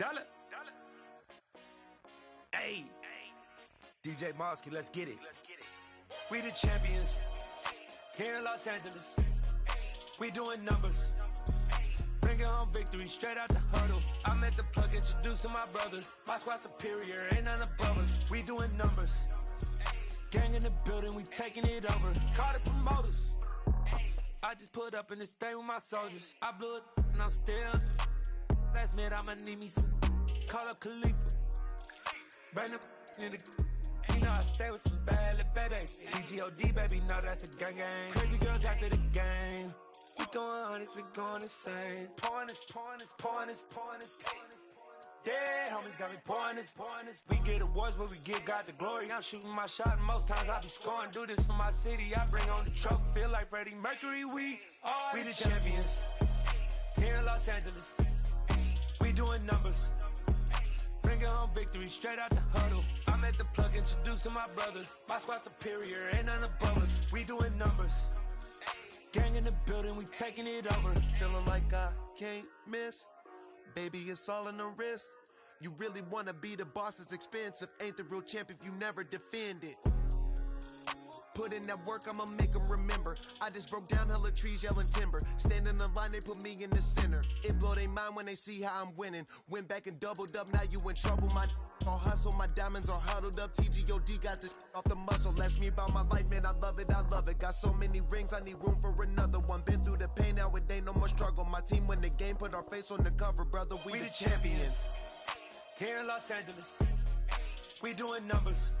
Dollar. Hey, DJ Mosky, let's get it. We the champions here in Los Angeles. We doing numbers. Bringing home victory straight out the huddle. I met the plug, introduced to my brother. My squad superior, ain't none above us. We doing numbers. Gang in the building, we taking it over. Call the promoters. I just put up in this thing with my soldiers. I blew it and I'm still. Last minute I'ma need me some. Call up Khalifa. Bring up in the. You know I stay with some bad little baby. TGOD baby, know that's a gang gang. Crazy girls after the game. We throwing hundreds, we going insane. Pouring this. Dead homies got me pouring this. We get awards, but we give God the glory. I'm shooting my shot, and most times I be scoring. Do this for my city, I bring on the trophy. Feel like Freddie Mercury, we the champions here in Los Angeles. We doing numbers. Bringing home victory straight out the huddle. I'm at the plug, introduced to my brother. My squad superior, ain't none above us. We doing numbers. Gang in the building, we taking it over. Feeling like I can't miss. Baby, it's all in the wrist. You really wanna be the boss, it's expensive. Ain't the real champ if you never defend it. Put in that work, I'ma make them remember. I just broke down hella trees, yelling timber. Stand in the line, they put me in the center. It blow their mind when they see how I'm winning. Went back and doubled up, now you in trouble. My all hustle, my diamonds are huddled up. TGOD got this off the muscle. Ask me about my life, man, I love it. Got so many rings, I need room for another one. Been through the pain, now it ain't no more struggle. My team win the game, put our face on the cover, brother. We the champions. Here in Los Angeles, we doing numbers.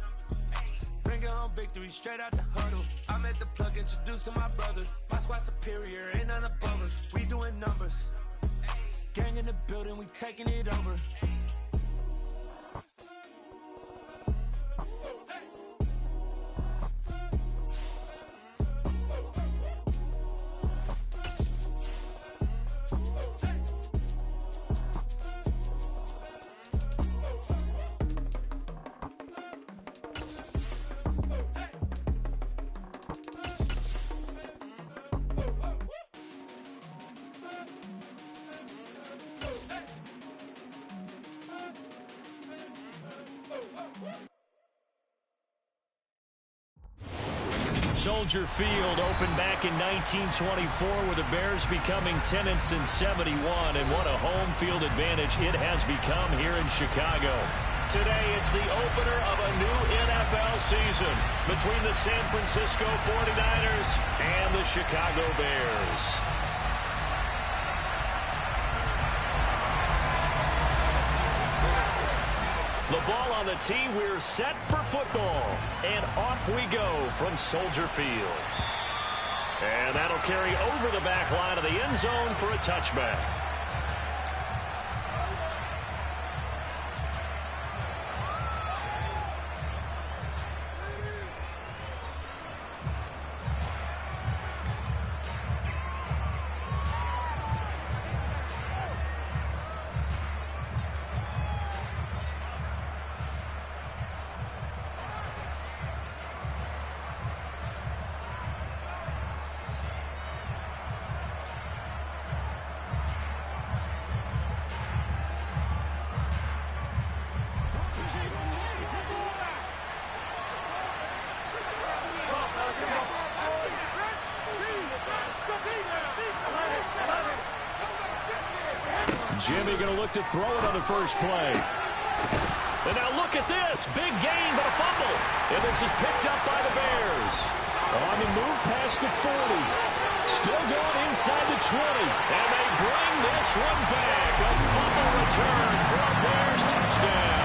Bringing home victory straight out the huddle. I'm at the plug, introduced to my brother. My squad superior, ain't none above us. We doing numbers. Gang in the building, we taking it over. Soldier Field opened back in 1924 with the Bears becoming tenants in 71, and what a home field advantage it has become here in Chicago. Today, it's the opener of a new NFL season between the San Francisco 49ers and the Chicago Bears. The ball on the tee, we're set for football. And off we go from Soldier Field. And that'll carry over the back line of the end zone for a touchback. Jimmy going to look to throw it on the first play. And now look at this. Big gain, but a fumble. And this is picked up by the Bears. On the move past the 40. Still going inside the 20. And they bring this one back. A fumble return for a Bears touchdown.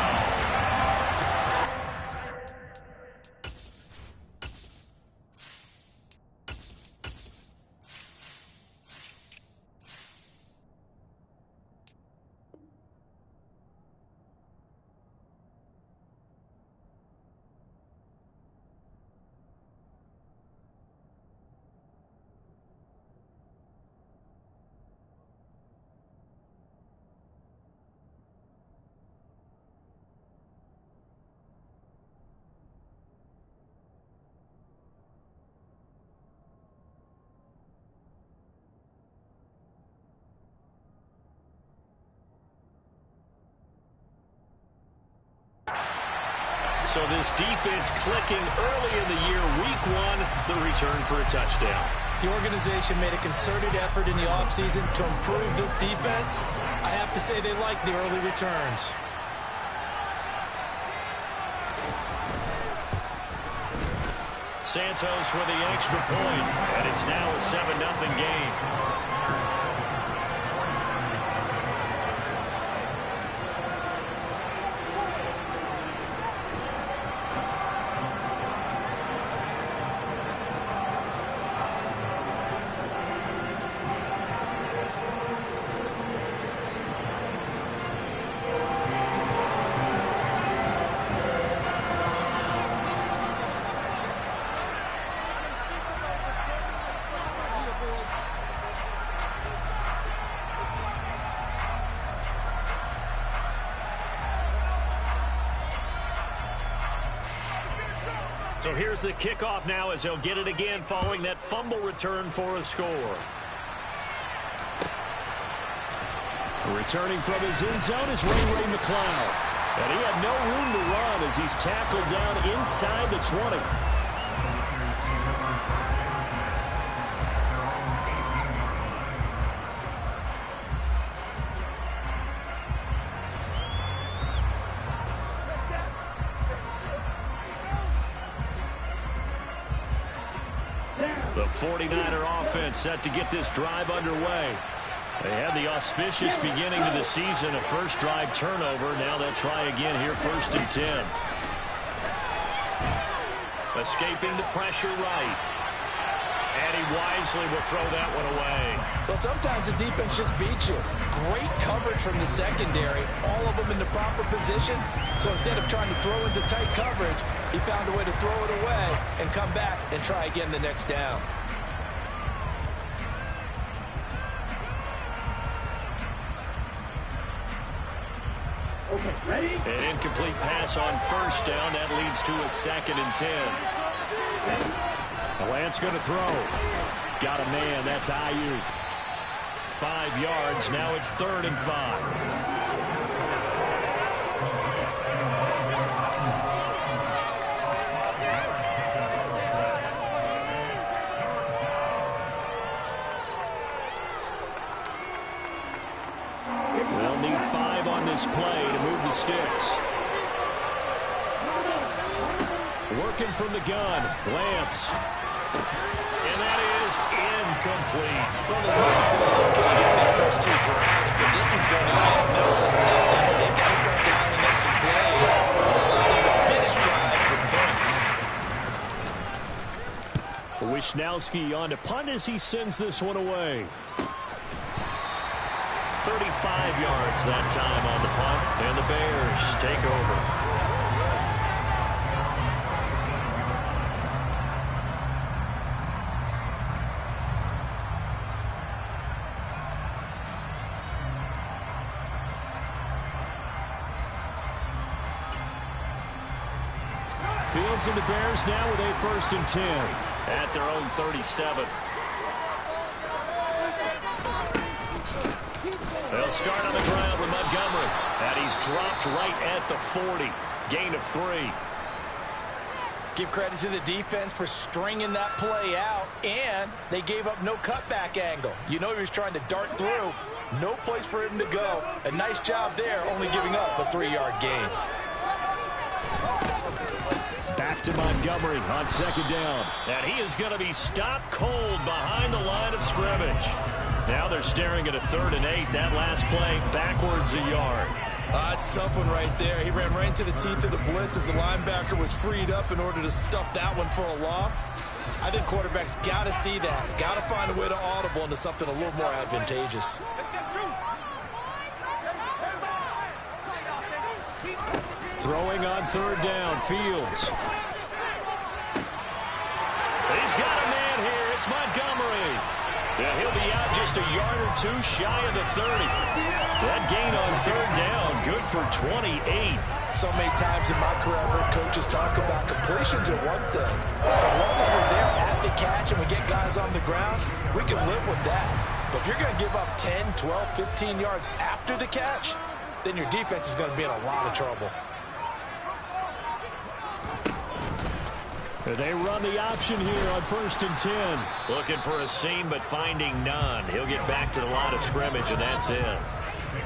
So this defense clicking early in the year. Week 1, the return for a touchdown. The organization made a concerted effort in the offseason to improve this defense. I have to say they like the early returns. Santos with the extra point, and it's now a 7-0 game. So here's the kickoff now as he'll get it again following that fumble return for a score. Returning from his end zone is Ray McLeod. And he had no room to run as he's tackled down inside the 20. The 49er offense set to get this drive underway. They had the auspicious beginning to the season, a first drive turnover. Now they'll try again here, 1st and 10. Escaping the pressure right. And he wisely will throw that one away. Well, sometimes the defense just beats you. Great coverage from the secondary, all of them in the proper position. So instead of trying to throw into tight coverage, he found a way to throw it away and come back and try again the next down. An incomplete pass on 1st down. That leads to a 2nd and 10. Lance going to throw. Got a man. That's Ayuk. 5 yards. Now it's 3rd and 5. They'll need 5 on this play to move the sticks. Working from the gun, Lance. And that is incomplete. Well, the Lions have these first 2 drives, but this one's going to get them to nothing. They've got to start dialing up some plays to allow them to finish drives with points. Wishnowski on to punt as he sends this one away. 35 yards that time on the punt, and the Bears take over. Fields and the Bears now with a 1st and 10 at their own 37. They'll start on the ground with Montgomery. And he's dropped right at the 40. Gain of 3. Give credit to the defense for stringing that play out, and they gave up no cutback angle. You know he was trying to dart through. No place for him to go. A nice job there, only giving up a 3-yard gain. Back to Montgomery on 2nd down. And he is going to be stopped cold behind the line of scrimmage. Now they're staring at a 3rd and 8. That last play backwards a yard. It's a tough one right there. He ran right into the teeth of the blitz as the linebacker was freed up in order to stuff that one for a loss. I think quarterbacks got to see that. Got to find a way to audible into something a little more advantageous. Throwing on 3rd down, Fields. He's got a man here. It's Montgomery. Yeah, he'll be out just a yard or 2 shy of the 30. That gain on 3rd down, good for 28. So many times in my career, I've heard coaches talk about completions are one thing. As long as we're there at the catch and we get guys on the ground, we can live with that. But if you're going to give up 10, 12, 15 yards after the catch, then your defense is going to be in a lot of trouble. They run the option here on 1st and 10. Looking for a seam, but finding none. He'll get back to the line of scrimmage, and that's it.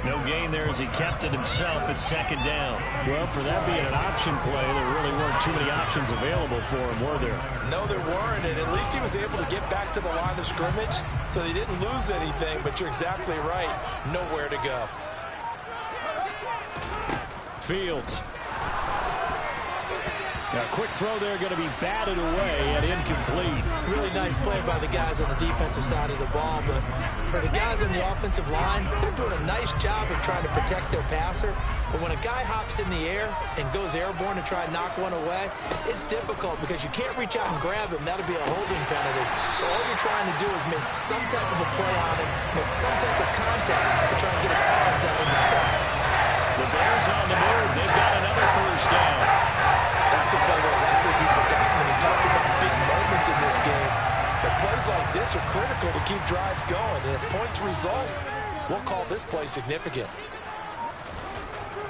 No gain there as he kept it himself at 2nd down. Well, for that being an option play, there really weren't too many options available for him, were there? No, there weren't, and at least he was able to get back to the line of scrimmage, so they didn't lose anything, but you're exactly right. Nowhere to go. Fields. A quick throw there going to be batted away and incomplete. Really nice play by the guys on the defensive side of the ball, but for the guys on the offensive line, they're doing a nice job of trying to protect their passer. But when a guy hops in the air and goes airborne to try and knock one away, it's difficult because you can't reach out and grab him. That'll be a holding penalty. So all you're trying to do is make some type of a play on him, make some type of contact to try and get his arms out of the sky. The Bears on the move. They've got another 1st down. That's a play that will likely be forgotten when you talk about big moments in this game. But plays like this are critical to keep drives going. And if points result, we'll call this play significant.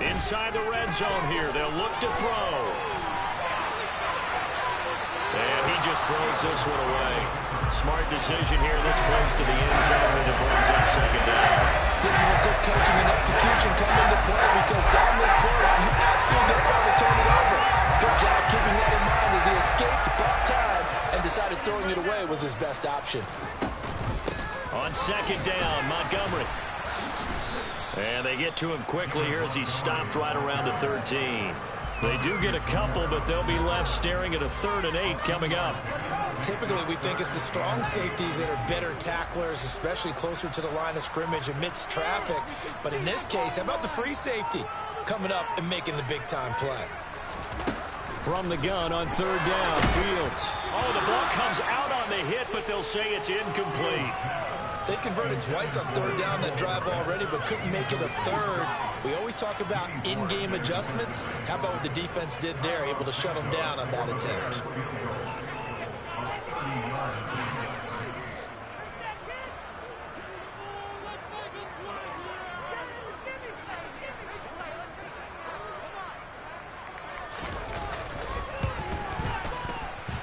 Inside the red zone here. They'll look to throw. And he just throws this one away. Smart decision here this close to the end zone, and it brings up 2nd down. This is where good coaching and execution come into play because down this close, you absolutely don't want to turn it over. Good job keeping that in mind as he escaped, bought time, and decided throwing it away was his best option. On 2nd down, Montgomery. And they get to him quickly here as he stopped right around the 13. They do get a couple, but they'll be left staring at a 3rd and 8 coming up. Typically, we think it's the strong safeties that are better tacklers, especially closer to the line of scrimmage amidst traffic. But in this case, how about the free safety coming up and making the big-time play? From the gun on 3rd down, Fields. Oh, the ball comes out on the hit, but they'll say it's incomplete. They converted twice on 3rd down that drive already, but couldn't make it a 3rd. We always talk about in-game adjustments. How about what the defense did there, able to shut them down on that attempt?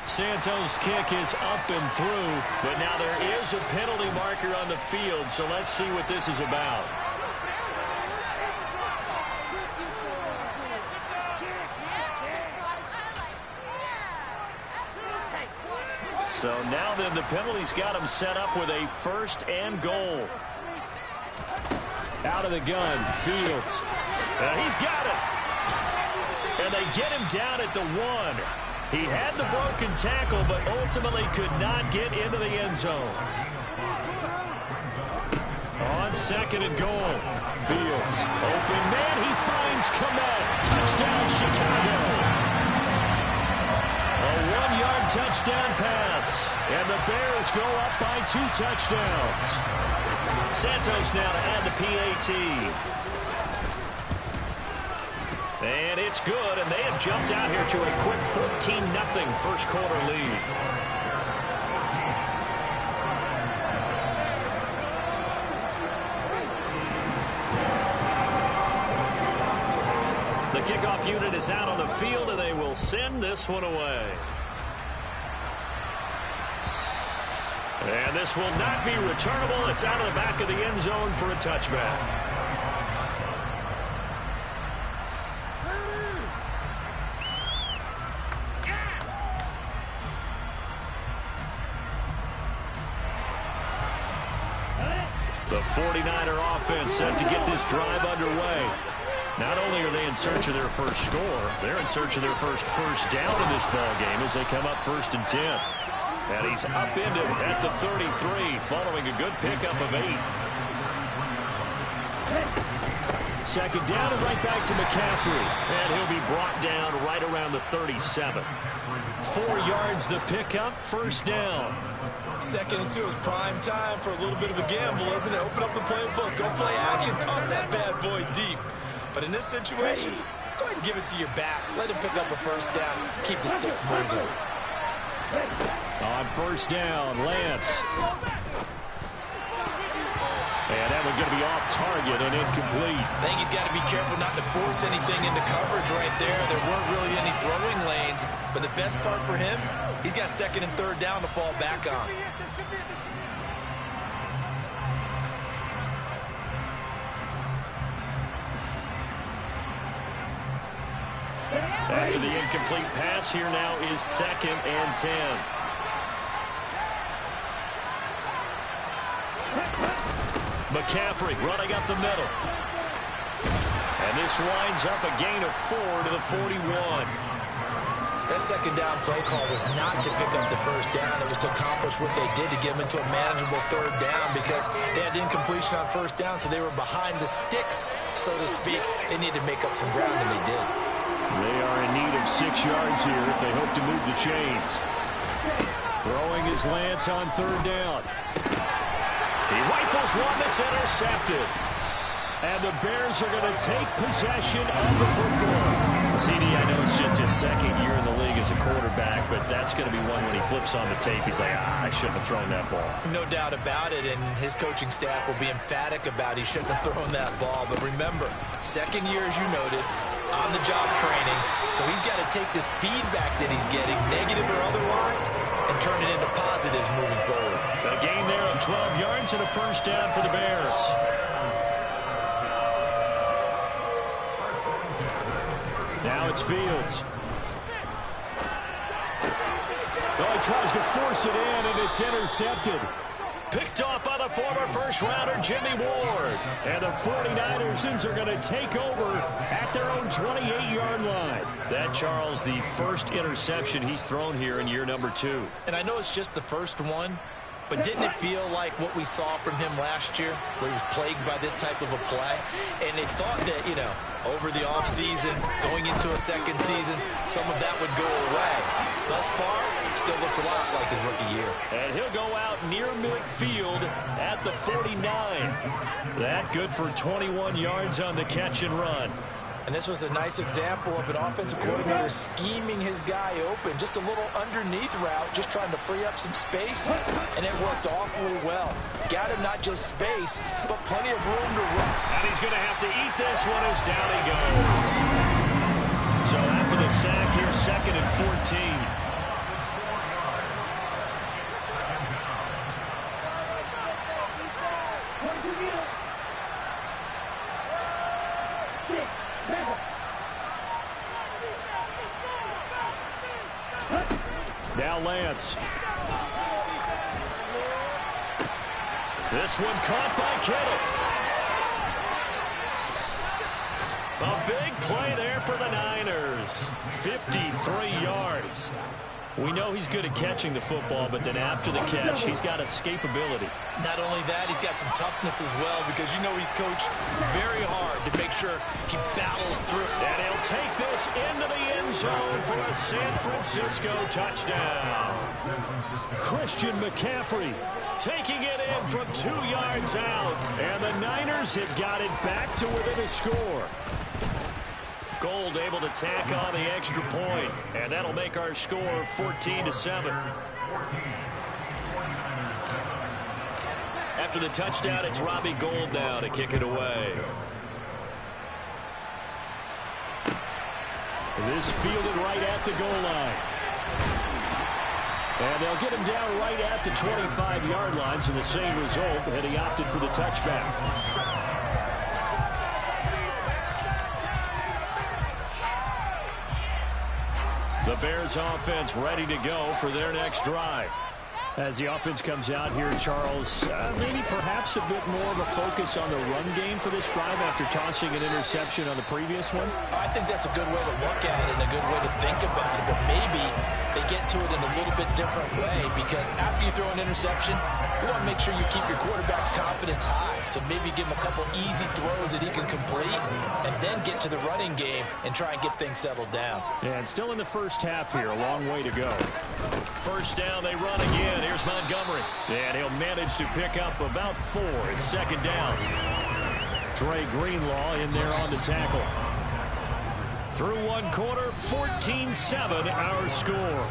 Santos' kick is up and through, but now there is a penalty marker on the field, so let's see what this is about. So now then the penalty's got him set up with a 1st and goal. Out of the gun, Fields. He's got it. And they get him down at the 1. He had the broken tackle, but ultimately could not get into the end zone. On 2nd and goal, Fields. Open man, he finds Komet. Touchdown, Chicago. A 1-yard touchdown pass. And the Bears go up by 2 touchdowns. Santos now to add the PAT. And it's good, and they have jumped out here to a quick 14-0 first quarter lead. The kickoff unit is out on the field, and they will send this one away. And this will not be returnable. It's out of the back of the end zone for a touchback. The 49er offense set to get this drive underway. Not only are they in search of their first score, they're in search of their first down in this ball game as they come up 1st and 10. And he's upended at the 33 following a good pickup of 8. 2nd down and right back to McCaffrey. And he'll be brought down right around the 37. 4 yards the pickup, 1st down. 2nd and 2 is prime time for a little bit of a gamble, isn't it? Open up the playbook, go play action, toss that bad boy deep. But in this situation, go ahead and give it to your back. Let him pick up a 1st down, keep the sticks moving. On 1st down, Lance. And that one going to be off target and incomplete. I think he's got to be careful not to force anything into coverage right there. There weren't really any throwing lanes. But the best part for him, he's got second and third down to fall back on. After the incomplete pass, here now is 2nd and 10. McCaffrey running up the middle. And this winds up a gain of 4 to the 41. That second down play call was not to pick up the first down. It was to accomplish what they did to get them into a manageable third down because they had incompletion on first down, so they were behind the sticks, so to speak. They needed to make up some ground, and they did. They are in need of 6 yards here if they hope to move the chains. Throwing is Lance on third down. He rifles one that's intercepted. And the Bears are going to take possession of the football. CD, I know it's just his second year in the league as a quarterback, but that's going to be one when he flips on the tape. He's like, I shouldn't have thrown that ball. No doubt about it, and his coaching staff will be emphatic about he shouldn't have thrown that ball. But remember, second year, as you noted, on-the-job training, so he's got to take this feedback that he's getting, negative or otherwise, and turn it into positives moving forward. A gain there of 12 yards and a first down for the Bears. Now it's Fields. Oh, he tries to force it in, and it's intercepted. Picked off by the former first-rounder Jimmy Ward. And the 49ers are going to take over at their own 28-yard line. That, Charles, the first interception he's thrown here in year number 2. And I know it's just the first one, but didn't it feel like what we saw from him last year, where he was plagued by this type of a play? And they thought that, over the offseason, going into a second season, some of that would go away. Thus far, still looks a lot like his rookie year. And he'll go out near midfield at the 49. That good for 21 yards on the catch and run. And this was a nice example of an offensive coordinator scheming his guy open. Just a little underneath route, just trying to free up some space, and it worked awfully well. Got him not just space, but plenty of room to run. And he's going to have to eat this one as down he goes. So after the sack, here's 2nd and 14. Now Lance. This one caught by Kittle. A big play there for the Niners. 53 yards. We know he's good at catching the football, but then after the catch, he's got escapability. Not only that, he's got some toughness as well, because he's coached very hard to make sure he battles through. And he'll take this into the end zone for a San Francisco touchdown. Christian McCaffrey taking it in from 2 yards out. And the Niners have got it back to within a score. Gold able to tack on the extra point, and that'll make our score 14-7. After the touchdown, it's Robbie Gould now to kick it away. This fielded right at the goal line. And they'll get him down right at the 25-yard line, so the same result, and he opted for the touchback. The Bears offense ready to go for their next drive. As the offense comes out here, Charles, maybe perhaps a bit more of a focus on the run game for this drive after tossing an interception on the previous one? I think that's a good way to look at it and a good way to think about it, but maybe they get to it in a little bit different way, because after you throw an interception, you want to make sure you keep your quarterback's confidence high. So maybe give him a couple easy throws that he can complete and then get to the running game and try and get things settled down. And still in the first half here, a long way to go. First down, they run again. Here's Montgomery. And he'll manage to pick up about 4. It's 2nd down. Dre Greenlaw in there on the tackle. Through 1 quarter, 14-7 our score.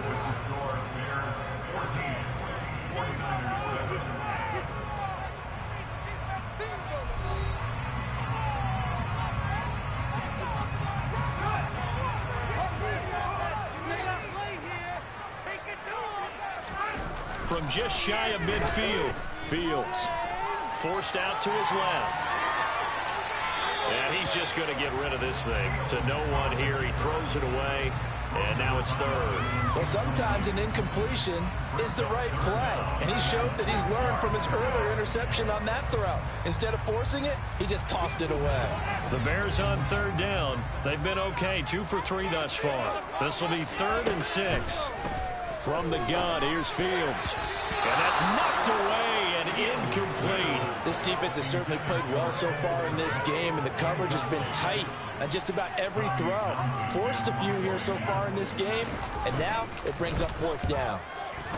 from just shy of midfield. Fields forced out to his left. And he's just going to get rid of this thing to no one here. He throws it away, and now it's third. Well, sometimes an incompletion is the right play, and he showed that he's learned from his earlier interception on that throw. Instead of forcing it, he just tossed it away. The Bears on third down. They've been okay, 2 for 3 thus far. This will be 3rd and 6. From the gun, here's Fields. And that's knocked away and incomplete. This defense has certainly played well so far in this game, and the coverage has been tight on just about every throw. Forced a few here so far in this game, and now it brings up 4th down.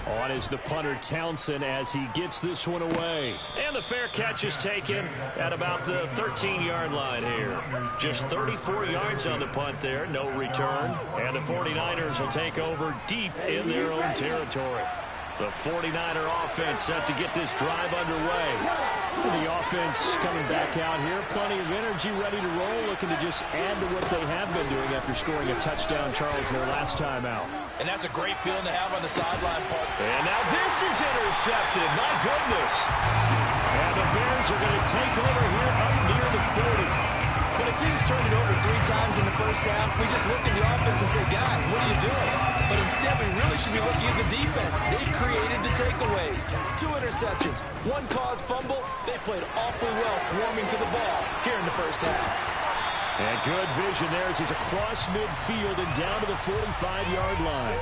On is the punter Townsend as he gets this one away. And the fair catch is taken at about the 13-yard line here. Just 34 yards on the punt there, no return. And the 49ers will take over deep in their own territory. The 49er offense set to get this drive underway. The offense coming back out here. Plenty of energy, ready to roll, looking to just add to what they have been doing after scoring a touchdown, Charles, their last time out. And that's a great feeling to have on the sideline, Paul. And now this is intercepted. My goodness. And the Bears are going to take over here up near the 40. When a team's turned it over 3 times in the first half, we just look at the offense and say, guys, what are you doing? But instead, we really should be looking at the defense. They've created the takeaways. 2 interceptions, 1 caused fumble. They played awfully well swarming to the ball here in the first half. And good vision there as he's across midfield and down to the 45-yard line.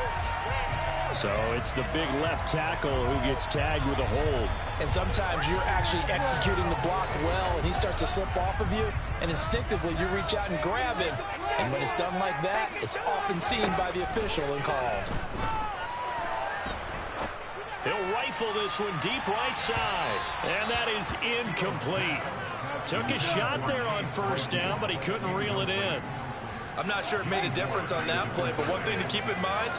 So it's the big left tackle who gets tagged with a hold. And sometimes you're actually executing the block well, and he starts to slip off of you, and instinctively you reach out and grab him. And when it's done like that, it's often seen by the official and called. He'll rifle this one deep right side, and that is incomplete. Took a shot there on first down, but he couldn't reel it in. I'm not sure it made a difference on that play, but one thing to keep in mind,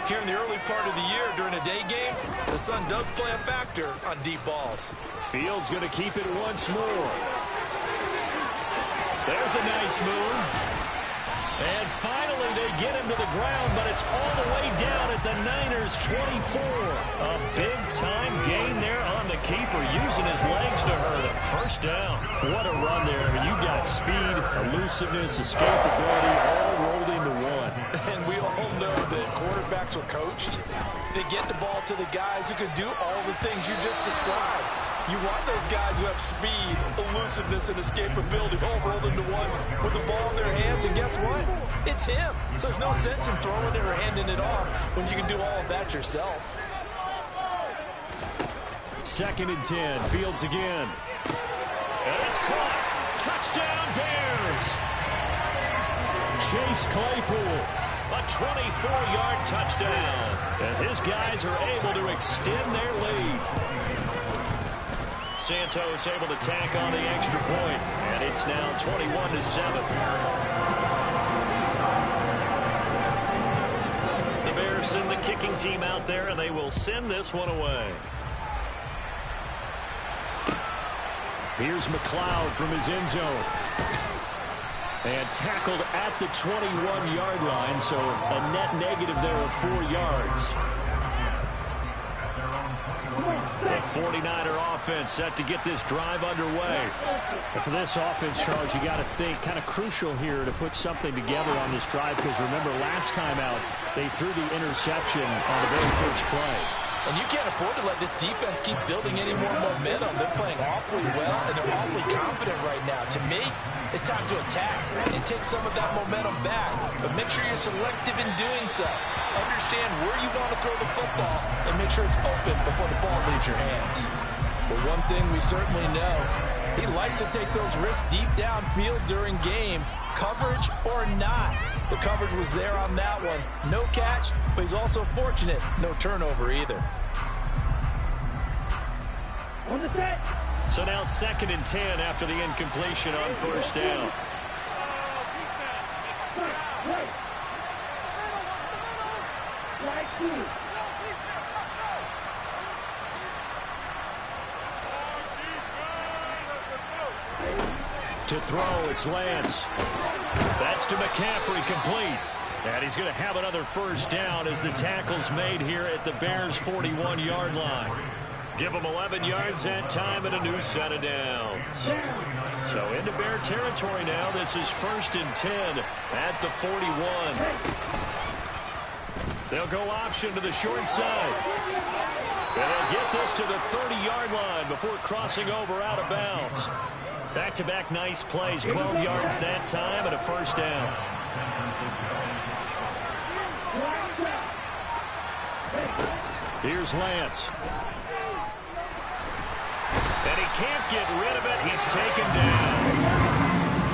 here in the early part of the year during a day game, the sun does play a factor on deep balls. Fields going to keep it once more. There's a nice move. And finally they get him to the ground, but it's all the way down at the Niners' 24. A big-time gain there on the keeper, using his legs to hurt him. First down. What a run there. I mean, you got speed, elusiveness, escapability, all rolled into one. And we all know that quarterbacks are coached. They get the ball to the guys who can do all the things you just described. You want those guys who have speed, elusiveness, and escapability all rolled into one with the ball in their hands, and guess what? It's him. So there's no sense in throwing it or handing it off when you can do all of that yourself. 2nd and 10. Fields again. And it's caught. Touchdown, Bears. Chase Claypool. A 24-yard touchdown as his guys are able to extend their lead. Santos able to tack on the extra point, and it's now 21-7. The Bears send the kicking team out there, and they will send this one away. Here's McLeod from his end zone. And tackled at the 21-yard line, so a net negative there of 4 yards. The 49er offense set to get this drive underway. And for this offense, Charles, you got to think kind of crucial here to put something together on this drive, because remember last time out they threw the interception on the very first play. And you can't afford to let this defense keep building any more momentum. They're playing awfully well, and they're awfully confident right now. To me, it's time to attack and take some of that momentum back. But make sure you're selective in doing so. Understand where you want to throw the football and make sure it's open before the ball leaves your hands. But one thing we certainly know, he likes to take those risks deep downfield during games, coverage or not. The coverage was there on that one. No catch, but he's also fortunate. No turnover either. So now 2nd and 10 after the incompletion on first down. To throw, it's Lance. That's to McCaffrey complete. And he's going to have another first down as the tackle's made here at the Bears' 41-yard line. Give them 11 yards that time and a new set of downs. So into Bear territory now. This is 1st and 10 at the 41. They'll go option to the short side. And they'll get this to the 30-yard line before crossing over out of bounds. Back-to-back nice plays, 12 yards that time and a first down. Here's Lance. And he can't get rid of it. He's taken down.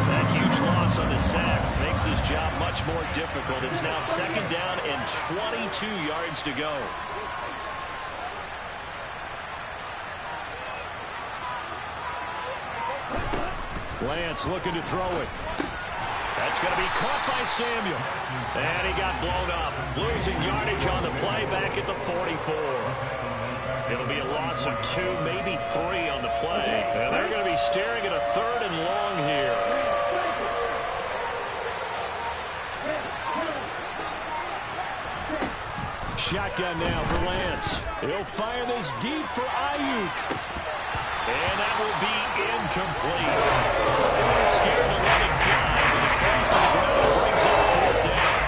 That huge loss on the sack makes this job much more difficult. It's now 2nd down and 22 yards to go. Lance looking to throw it. That's going to be caught by Samuel. And he got blown up. Losing yardage on the play back at the 44. It'll be a loss of 2, maybe 3 on the play. And they're going to be staring at a 3rd and long here. Shotgun now for Lance. He'll fire this deep for Ayuk. And that will be incomplete. They weren't scared to let it fly, but it falls to the ground and brings up 4th down.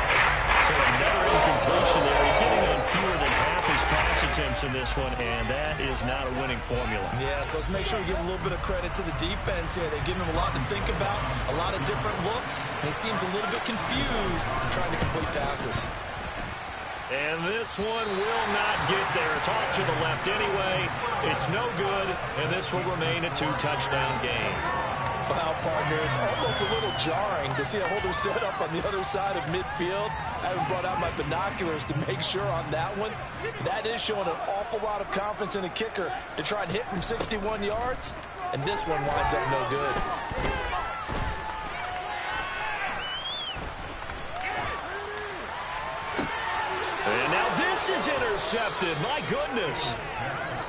So another incompletion there. He's hitting on fewer than half his pass attempts in this one, and that is not a winning formula. Yeah, so let's make sure we give a little bit of credit to the defense here. They're giving him a lot to think about, a lot of different looks, and he seems a little bit confused trying to complete passes. And this one will not get there. It's off to the left anyway. It's no good, and this will remain a 2-touchdown game. Well, partner, it's almost a little jarring to see a holder set up on the other side of midfield. I haven't brought out my binoculars to make sure on that one. That is showing an awful lot of confidence in a kicker to try and hit from 61 yards, and this one winds up no good. And now this is intercepted. My goodness.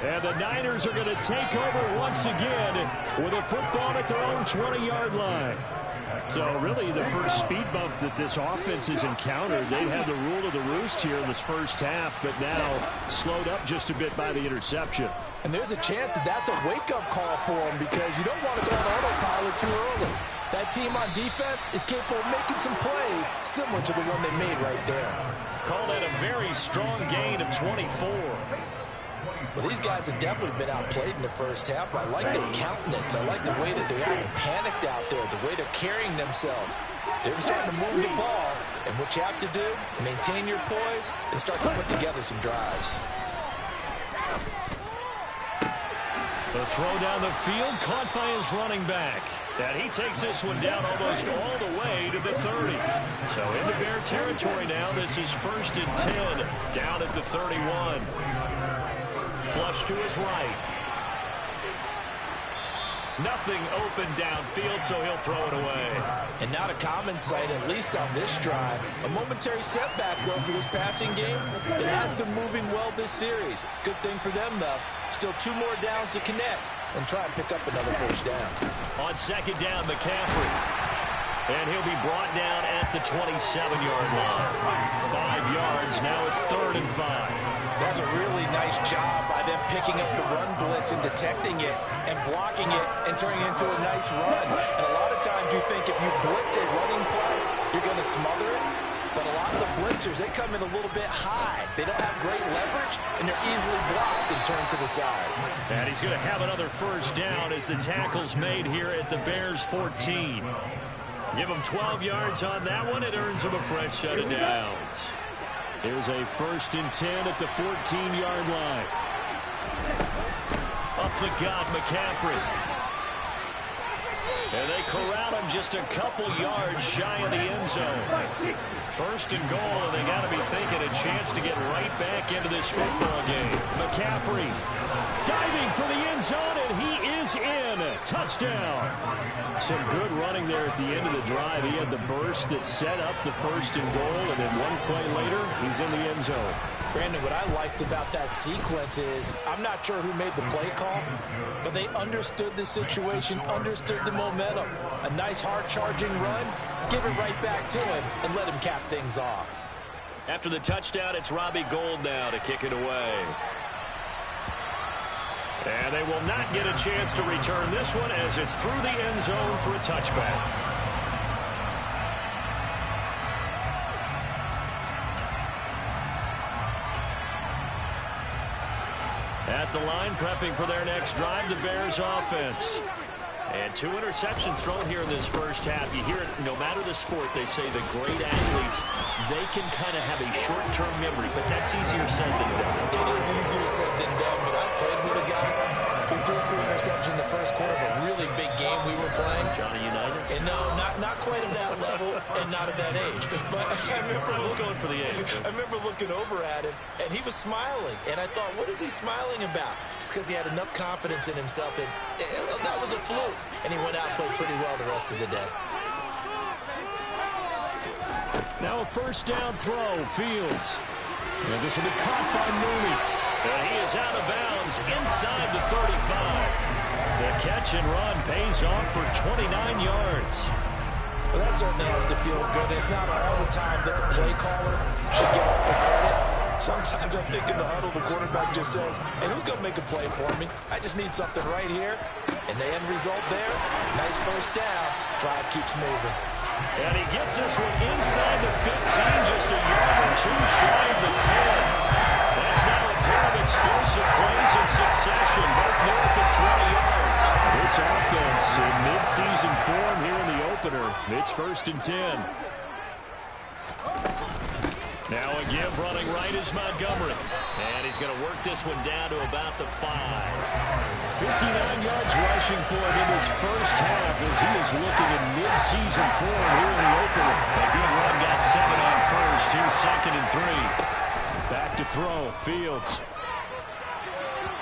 And the Niners are going to take over once again with a football at their own 20-yard line. So really the first speed bump that this offense has encountered. They had the rule of the roost here in this first half, but now slowed up just a bit by the interception. And there's a chance that that's a wake-up call for them because you don't want to go on autopilot too early. That team on defense is capable of making some plays similar to the one they made right there. Called it a very strong gain of 24. Well, these guys have definitely been outplayed in the first half. I like their countenance. I like the way that they're acting panicked out there, the way they're carrying themselves. They're starting to move the ball, and what you have to do, maintain your poise and start to put together some drives. The throw down the field, caught by his running back. And he takes this one down almost all the way to the 30. So into Bear territory now. This is 1st and 10 down at the 31. Flush to his right. Nothing open downfield, so he'll throw it away. And not a common sight, at least on this drive. A momentary setback, though, for this passing game. It has been moving well this series. Good thing for them, though. Still 2 more downs to connect and try and pick up another first down. On 2nd down, McCaffrey. And he'll be brought down at the 27-yard line. 5 yards. Now it's 3rd and 5. That's a really nice job by them picking up the run blitz and detecting it and blocking it and turning it into a nice run. And a lot of times you think if you blitz a running play, you're going to smother it. But a lot of the blitzers, they come in a little bit high. They don't have great leverage, and they're easily blocked and turned to the side. And he's going to have another first down as the tackle's made here at the Bears 14. Give him 12 yards on that one. It earns him a fresh set of downs. Here's a 1st and 10 at the 14-yard line. Up the gut, McCaffrey. And they corral him just a couple yards shy of the end zone. 1st and goal, and they got to be thinking a chance to get right back into this football game. McCaffrey diving for the end zone, and he is in. Touchdown. Some good running there at the end of the drive. He had the burst that set up the 1st and goal, and then one play later, he's in the end zone. Brandon, what I liked about that sequence is, I'm not sure who made the play call, but they understood the situation, understood the momentum. A nice hard-charging run, give it right back to him and let him cap things off. After the touchdown, it's Robbie Gould now to kick it away. And they will not get a chance to return this one as it's through the end zone for a touchback. At the line, prepping for their next drive, the Bears offense. And 2 interceptions thrown here in this first half. You hear it, no matter the sport, they say the great athletes, they can kind of have a short-term memory, but that's easier said than done. It is easier said than done, but I played with a guy who threw 2 interceptions in the first quarter of a really big game we were playing. Johnny Unitas? And no, not quite at that level and not at that age. But I was going for the age. I remember looking over at him, and he was smiling. And I thought, what is he smiling about? It's because he had enough confidence in himself that that was a fluke. And he went out and played pretty well the rest of the day. Now a first down throw, Fields. And this will be caught by Mooney. And he is out of bounds inside the 35. The catch and run pays off for 29 yards. Well, that certainly has to feel good. It's not all the time that the play caller should get all the credit. Sometimes I think in the huddle, the quarterback just says, hey, who's going to make a play for me? I just need something right here. And the end result there, nice first down. Drive keeps moving. And he gets this one inside the 15, just a yard or 2 shy of the 10. That's now a pair of explosive plays in succession, both north of 20 yards. This offense in mid-season form here in the opener. It's 1st and 10. Now a give running right is Montgomery. And he's going to work this one down to about the 5. 59 yards rushing for him in his first half as he is looking in mid-season form here in the opener. A good run got 7 on first. Here's 2nd and 3. Back to throw. Fields.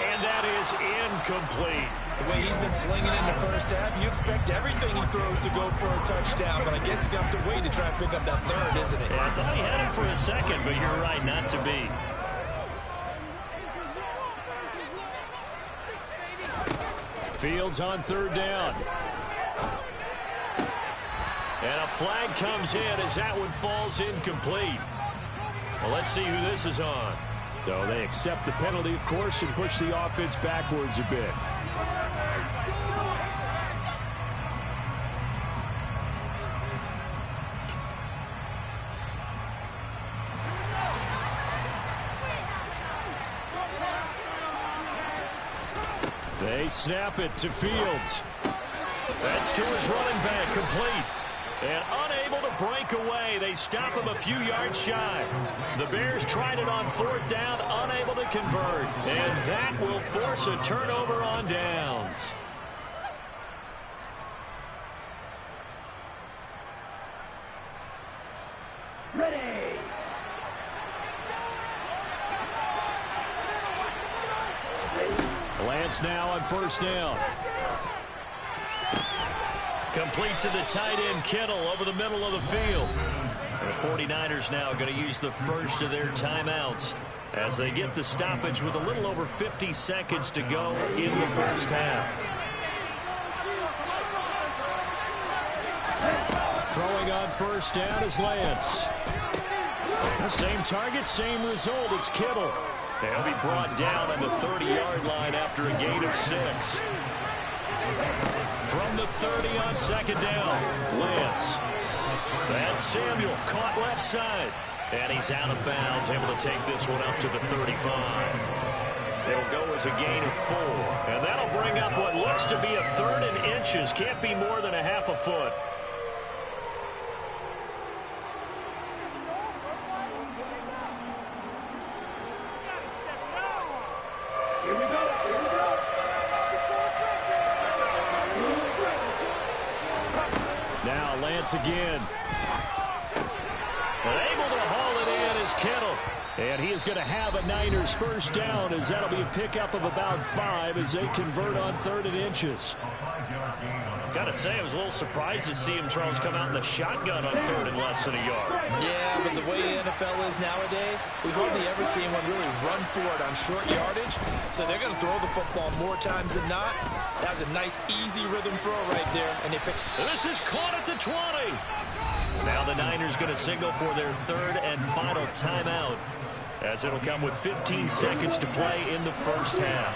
And that is incomplete. The way he's been slinging in the first half, you expect everything he throws to go for a touchdown, but I guess he's going to have to wait to try and pick up that 3rd, isn't it? Yeah, I thought he had it for a second, but you're right, not to be. Fields on 3rd down. And a flag comes in as that one falls incomplete. Well, let's see who this is on. So they accept the penalty, of course, and push the offense backwards a bit. They snap it to Fields. That's to his running back, complete. And unable to break away. They stop him a few yards shy. The Bears tried it on 4th down, unable to convert. And that will force a turnover on downs. Ready. Lance now on 1st down. Complete to the tight end, Kittle, over the middle of the field. And the 49ers now going to use the first of their timeouts as they get the stoppage with a little over 50 seconds to go in the first half. Throwing on 1st down is Lance. The same target, same result. It's Kittle. He'll be brought down on the 30-yard line after a gain of 6. From the 30 on 2nd down, Lance. That's Samuel, caught left side. And he's out of bounds, able to take this one up to the 35. It'll go as a gain of 4. And that'll bring up what looks to be a 3rd and inches. Can't be more than a half a foot. Now Lance again. And able to haul it in is Kittle. And he is going to have a Niners first down as that'll be a pickup of about 5 as they convert on 3rd and inches. Got to say, I was a little surprised to see him, Charles, come out in the shotgun on 3rd and less than a yard. Yeah, but the way the NFL is nowadays, we've hardly ever seen one really run for it on short yardage. So they're going to throw the football more times than not. That was a nice, easy rhythm throw right there. And they pick. This is caught at the 20. the Niners going to signal for their third and final timeout, as it'll come with 15 seconds to play in the first half.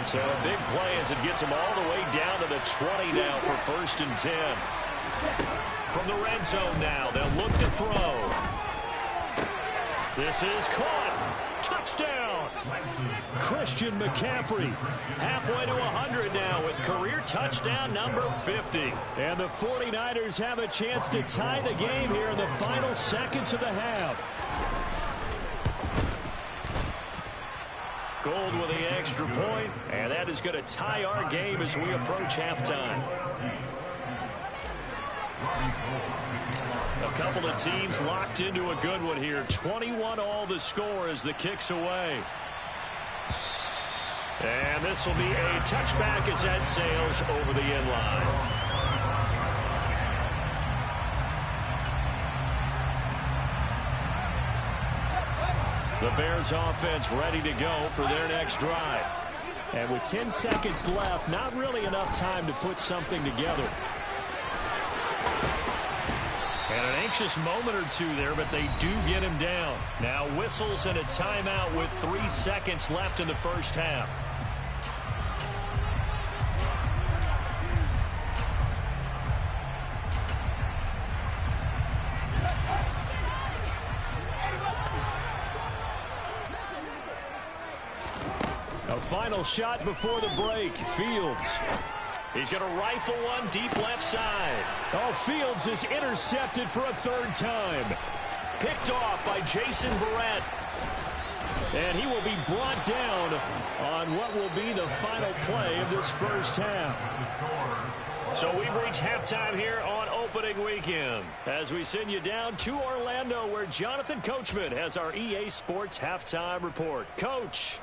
So a big play as it gets them all the way down to the 20 now for 1st and 10. From the red zone now, they'll look to throw. This is caught. Touchdown. Christian McCaffrey halfway to 100 now with career touchdown number 50. And the 49ers have a chance to tie the game here in the final seconds of the half. Gold with the extra point, and that is going to tie our game as we approach halftime. A couple of teams locked into a good one here. 21 all the score as the kick's away. And this will be a touchback as that sails over the end line. The Bears offense ready to go for their next drive. And with 10 seconds left, not really enough time to put something together. And an anxious moment or two there, but they do get him down. Now whistles and a timeout with 3 seconds left in the first half. A final shot before the break. Fields. He's going to rifle one deep left side. Oh, Fields is intercepted for a 3rd time. Picked off by Jason Verrett. And he will be brought down on what will be the final play of this first half. So we've reached halftime here on opening weekend as we send you down to Orlando, where Jonathan Coachman has our EA Sports halftime report. Coach.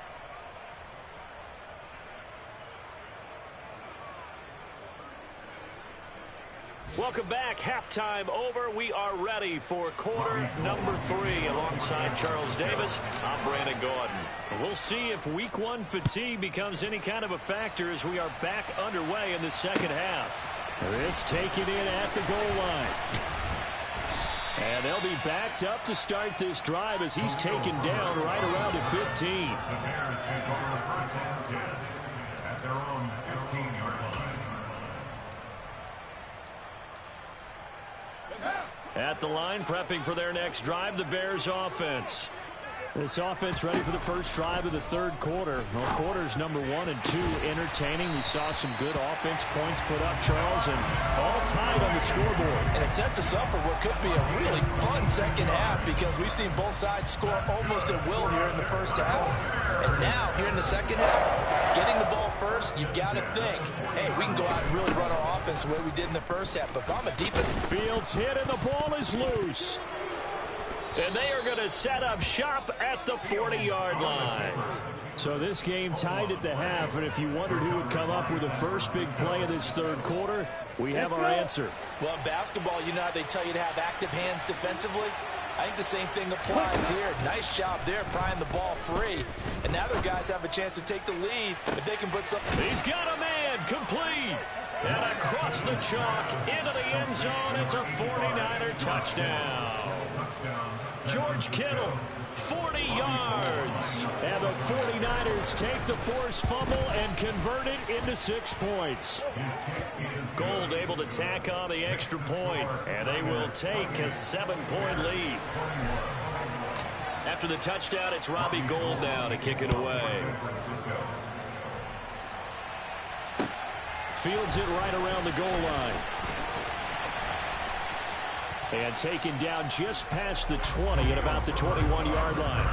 Welcome back. Halftime over. We are ready for quarter number 3 alongside Charles Davis. I'm Brandon Gordon. We'll see if week 1 fatigue becomes any kind of a factor as we are back underway in the second half. This taken in at the goal line. And they'll be backed up to start this drive as he's taken down right around the 15. The Bears take over the first and 10 at their own 15-yard line. At the line, prepping for their next drive, the Bears offense. This offense ready for the first drive of the 3rd quarter. Well, quarters number 1 and 2 entertaining. We saw some good offense points put up, Charles, and all tied on the scoreboard. And it sets us up for what could be a really fun second half because we've seen both sides score almost at will here in the first half. And now, here in the second half, getting the ball first, you've got to think, hey, we can go out and really run our offense the way we did in the first half. But if I'm a defense... Fields hit and the ball is loose. And they are going to set up shop at the 40-yard line. So this game tied at the half, and if you wondered who would come up with the first big play of this 3rd quarter, we have our answer. Well, in basketball, you know how they tell you to have active hands defensively? I think the same thing applies here. Nice job there, prying the ball free. And now their guys have a chance to take the lead if they can put something. He's got a man, complete. And across the chalk, into the end zone, it's a 49er touchdown. George Kittle, 40 yards. And the 49ers take the forced fumble and convert it into 6 points. Gold able to tack on the extra point, and they will take a 7-point lead. After the touchdown, it's Robbie Gould now to kick it away. Fields it right around the goal line. And taken down just past the 20 at about the 21-yard line.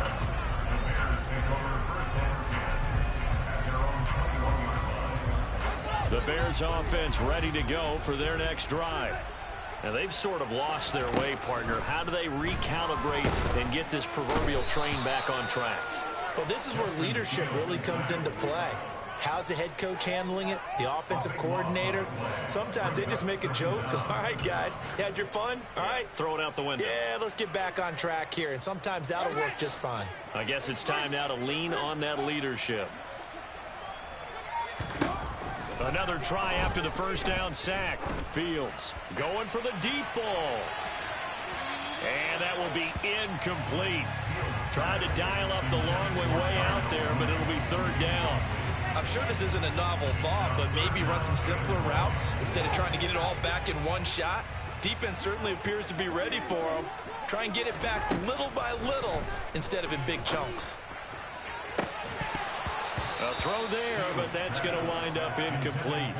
The Bears offense ready to go for their next drive. Now they've sort of lost their way, partner. How do they recalibrate and get this proverbial train back on track? Well, this is where leadership really comes into play. How's the head coach handling it? The offensive coordinator? Sometimes they just make a joke. All right, guys, you had your fun? All right. Throw it out the window. Yeah, let's get back on track here. And sometimes that'll work just fine. I guess it's time now to lean on that leadership. Another try after the first down sack. Fields going for the deep ball. will be incomplete. Tried to dial up the long way out there, but it'll be third down. I'm sure this isn't a novel thought, but maybe run some simpler routes instead of trying to get it all back in one shot. Defense certainly appears to be ready for him. Try and get it back little by little instead of in big chunks. A throw there, but that's going to wind up incomplete.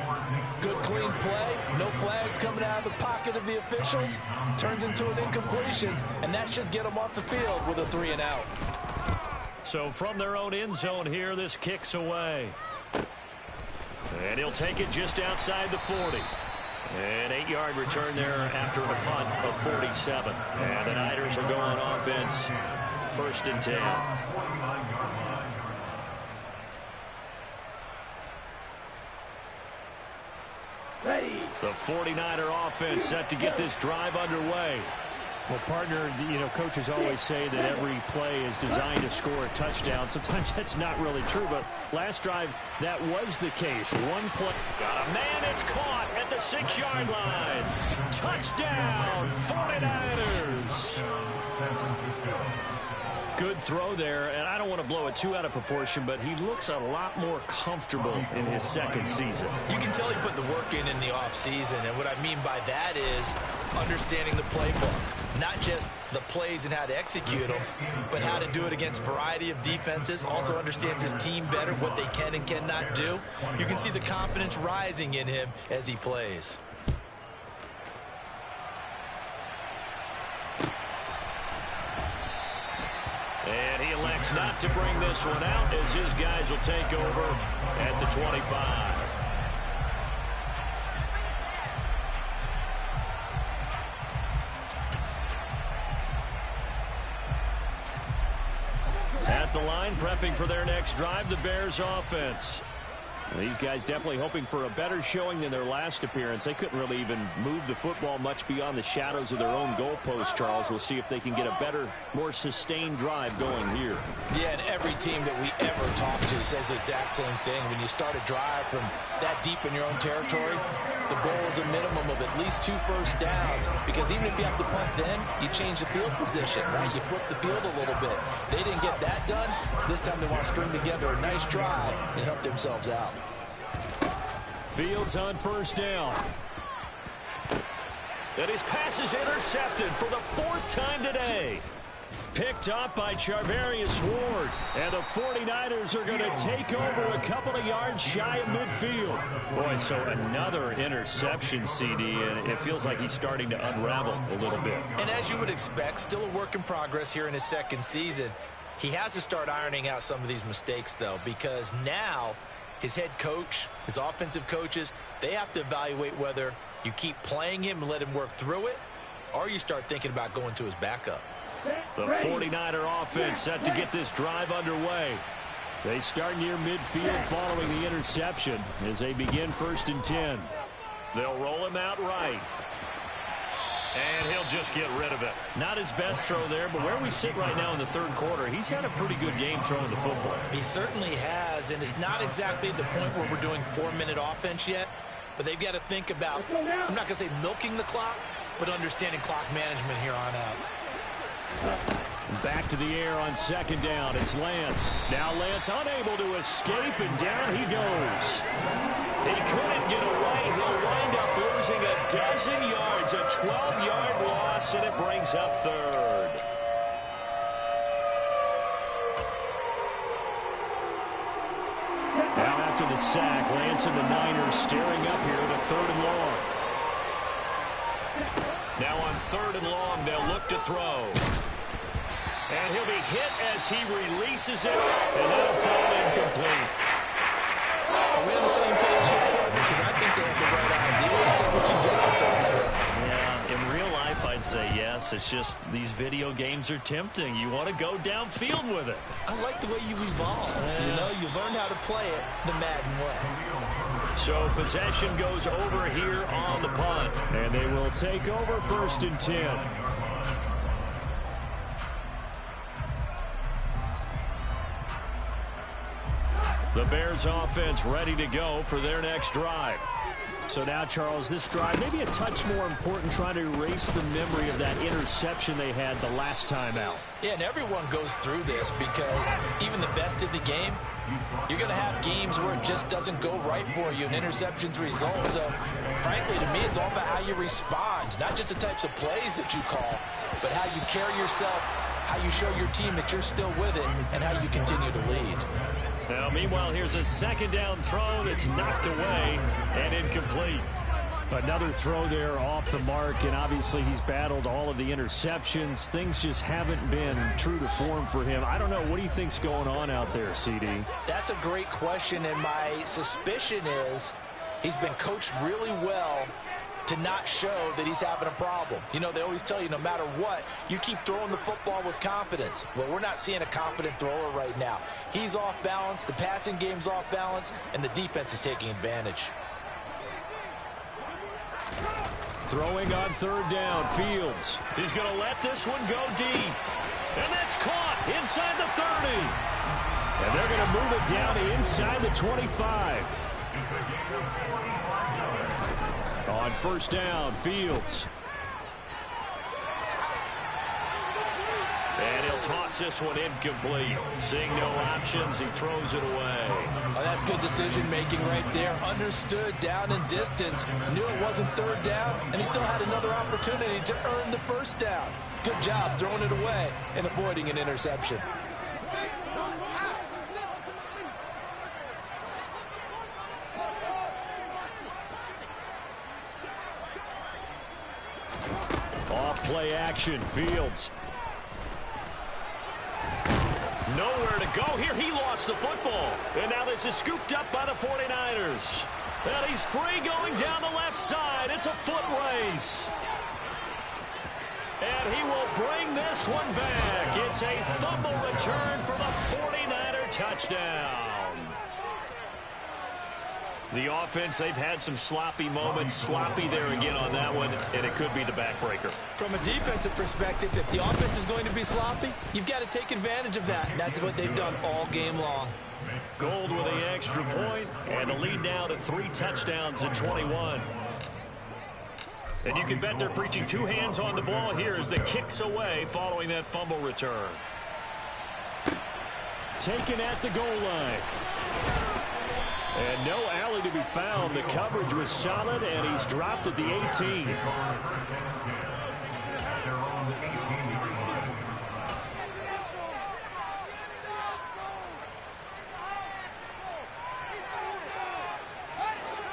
Good clean play. No flags coming out of the pocket of the officials. Turns into an incompletion, and that should get them off the field with a 3-and-out. So from their own end zone here, this kicks away. And he'll take it just outside the 40. An 8-yard return there after a punt of 47. And the Niners are going offense, 1st and 10. The 49er offense set to get this drive underway. Well, partner, coaches always say that every play is designed to score a touchdown. Sometimes that's not really true, but last drive, that was the case. One play. Got a man, it's caught at the 6-yard line. Touchdown, 49ers. Good throw there, and I don't want to blow it too out of proportion, but he looks a lot more comfortable in his second season. You can tell he put the work in the offseason, and what I mean by that is understanding the playbook. Not just the plays and how to execute them, but how to do it against a variety of defenses. Also understands his team better, what they can and cannot do. You can see the confidence rising in him as he plays. And he elects not to bring this one out as his guys will take over at the 25. At the line, prepping for their next drive, the Bears offense. These guys definitely hoping for a better showing than their last appearance. They couldn't really even move the football much beyond the shadows of their own goalpost, Charles. We'll see if they can get a better, more sustained drive going here. Yeah, and every team that we ever talk to says the exact same thing. When you start a drive from that deep in your own territory, the goal is a minimum of at least 2 first downs, because even if you have to punt then, you change the field position, right? You flip the field a little bit. They didn't get that done. This time they want to string together a nice drive and help themselves out. Fields on 1st down. And his pass is intercepted for the 4th time today. Picked up by Charvarius Ward. And the 49ers are going to take over a couple of yards shy of midfield. Boy, so another interception, CD, and it feels like he's starting to unravel a little bit. And as you would expect, still a work in progress here in his second season. He has to start ironing out some of these mistakes, though, because now his head coach, his offensive coaches, they have to evaluate whether you keep playing him and let him work through it, or you start thinking about going to his backup. The 49er offense set to get this drive underway. They start near midfield following the interception as they begin 1st and 10. They'll roll him out right. And he'll just get rid of it. Not his best throw there, but where we sit right now in the 3rd quarter, he's had a pretty good game throwing the football. He certainly has, and it's not exactly at the point where we're doing 4-minute offense yet, but they've got to think about, I'm not going to say milking the clock, but understanding clock management here on out. Back to the air on 2nd down. It's Lance. Now Lance unable to escape, and down he goes. He couldn't get away. He'll wind up losing a dozen yards, a 12-yard loss, and it brings up 3rd. Now after the sack, Lance and the Niners staring up here at a 3rd and long. Now on 3rd and long, they'll look to throw. And he'll be hit as he releases it, and that'll fall incomplete. Are we on the same page here? Because I think they have the right idea. Just take what you get on 3rd and 4. Yeah, in real life, I'd say yes. It's just these video games are tempting. You want to go downfield with it. I like the way you evolved. Yeah. You know, you learned how to play it the Madden way. So possession goes over here on the punt. And they will take over 1st and 10. The Bears offense ready to go for their next drive. So now, Charles, this drive maybe a touch more important, trying to erase the memory of that interception they had the last time out. Yeah, and everyone goes through this because even the best in the game, you're going to have games where it just doesn't go right for you and interceptions result. So, frankly, to me, it's all about how you respond, not just the types of plays that you call, but how you carry yourself, how you show your team that you're still with it, and how you continue to lead. Now, meanwhile, here's a second down throw that's knocked away and incomplete. Another throw there off the mark, and obviously he's battled all of the interceptions. Things just haven't been true to form for him. I don't know. What do you think's going on out there, CD? That's a great question, and my suspicion is he's been coached really well to not show that he's having a problem. You know, they always tell you no matter what, you keep throwing the football with confidence. Well, we're not seeing a confident thrower right now. He's off balance, the passing game's off balance, and the defense is taking advantage. Throwing on third down, Fields. He's going to let this one go deep. And that's caught inside the 30. And they're going to move it down to inside the 25. On first down, Fields. And he'll toss this one incomplete. Seeing no options, he throws it away. Oh, that's good decision-making right there. Understood down and distance. Knew it wasn't third down, and he still had another opportunity to earn the first down. Good job throwing it away and avoiding an interception. Off play action, Fields. Nowhere to go here. He lost the football. And now this is scooped up by the 49ers. And he's free going down the left side. It's a foot race. And he will bring this one back. It's a fumble return for the 49er touchdown. The offense, they've had some sloppy moments. Sloppy there again on that one, and it could be the backbreaker. From a defensive perspective, if the offense is going to be sloppy, you've got to take advantage of that. And that's what they've done all game long. Gold with the extra point, and the lead now to 3 touchdowns at 21. And you can bet they're preaching 2 hands on the ball here as the kicks away following that fumble return. Taken at the goal line. And no alley to be found. The coverage was solid, and he's dropped at the 18.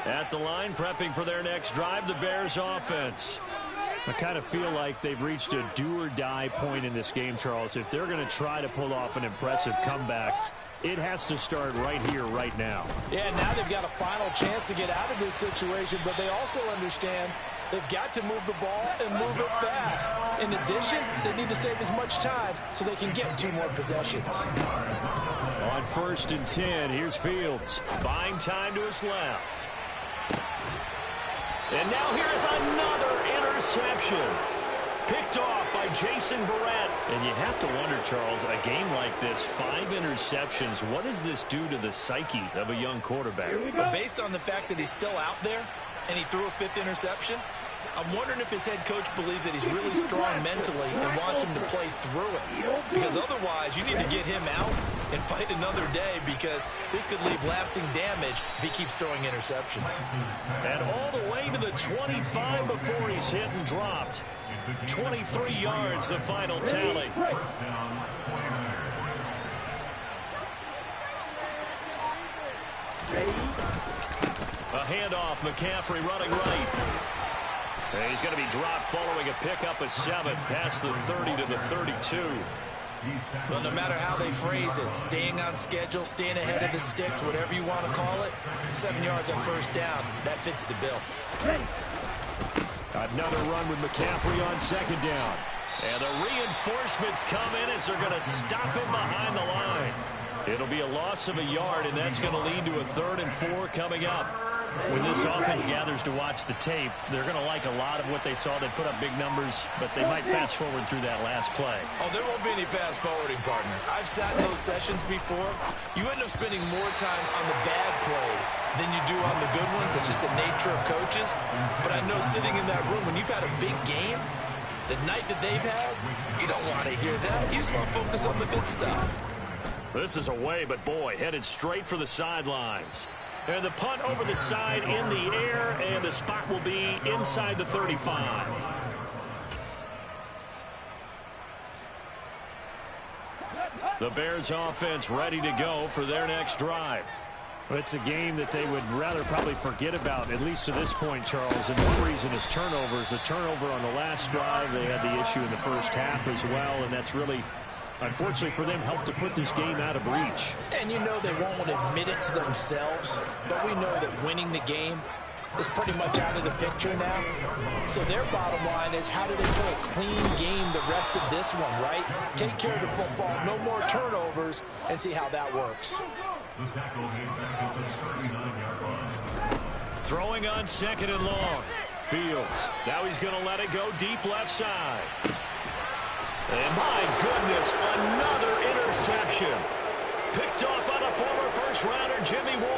At the line, prepping for their next drive, the Bears offense. I kind of feel like they've reached a do-or-die point in this game, Charles. If they're going to try to pull off an impressive comeback, it has to start right here, right now. Yeah, now they've got a final chance to get out of this situation, but they also understand they've got to move the ball and move it fast. In addition, they need to save as much time so they can get 2 more possessions. On 1st and 10, here's Fields. Buying time to his left. And now here's another interception. Picked off by Jason Verrett. And you have to wonder, Charles, a game like this, 5 interceptions, what does this do to the psyche of a young quarterback? But based on the fact that he's still out there and he threw a 5th interception, I'm wondering if his head coach believes that he's really strong mentally and wants him to play through it. Because otherwise, you need to get him out and fight another day, because this could leave lasting damage if he keeps throwing interceptions. And all the way to the 25 before he's hit and dropped. 23 yards, the final tally. A handoff, McCaffrey running right. And he's going to be dropped following a pickup of 7 past the 30 to the 32. Well, no matter how they phrase it, staying on schedule, staying ahead of the sticks, whatever you want to call it, 7 yards on first down, that fits the bill. Another run with McCaffrey on 2nd down. And the reinforcements come in as they're going to stop him behind the line. It'll be a loss of a yard, and that's going to lead to a 3rd and 4 coming up. When this offense gathers to watch the tape, they're going to like a lot of what they saw. They put up big numbers, but they might fast forward through that last play. Oh, there won't be any fast forwarding, partner. I've sat in those sessions before. You end up spending more time on the bad plays than you do on the good ones. It's just the nature of coaches. But I know sitting in that room, when you've had a big game, the night that they've had, you don't want to hear that. You just want to focus on the good stuff. This is away, but boy, headed straight for the sidelines. And the punt over the side in the air, and the spot will be inside the 35. The Bears offense ready to go for their next drive. It's a game that they would rather probably forget about, at least to this point, Charles. And one reason is turnovers. A turnover on the last drive. They had the issue in the first half as well, and that's really, unfortunately for them, helped to put this game out of reach. And you know they won't admit it to themselves, but we know that winning the game is pretty much out of the picture now. So their bottom line is, how do they play a clean game the rest of this one, right? Take care of the football, no more turnovers, and see how that works. Throwing on 2nd and long. Fields. Now he's going to let it go deep left side. And my goodness, another interception. Picked off by the former first-rounder Jimmy Ward.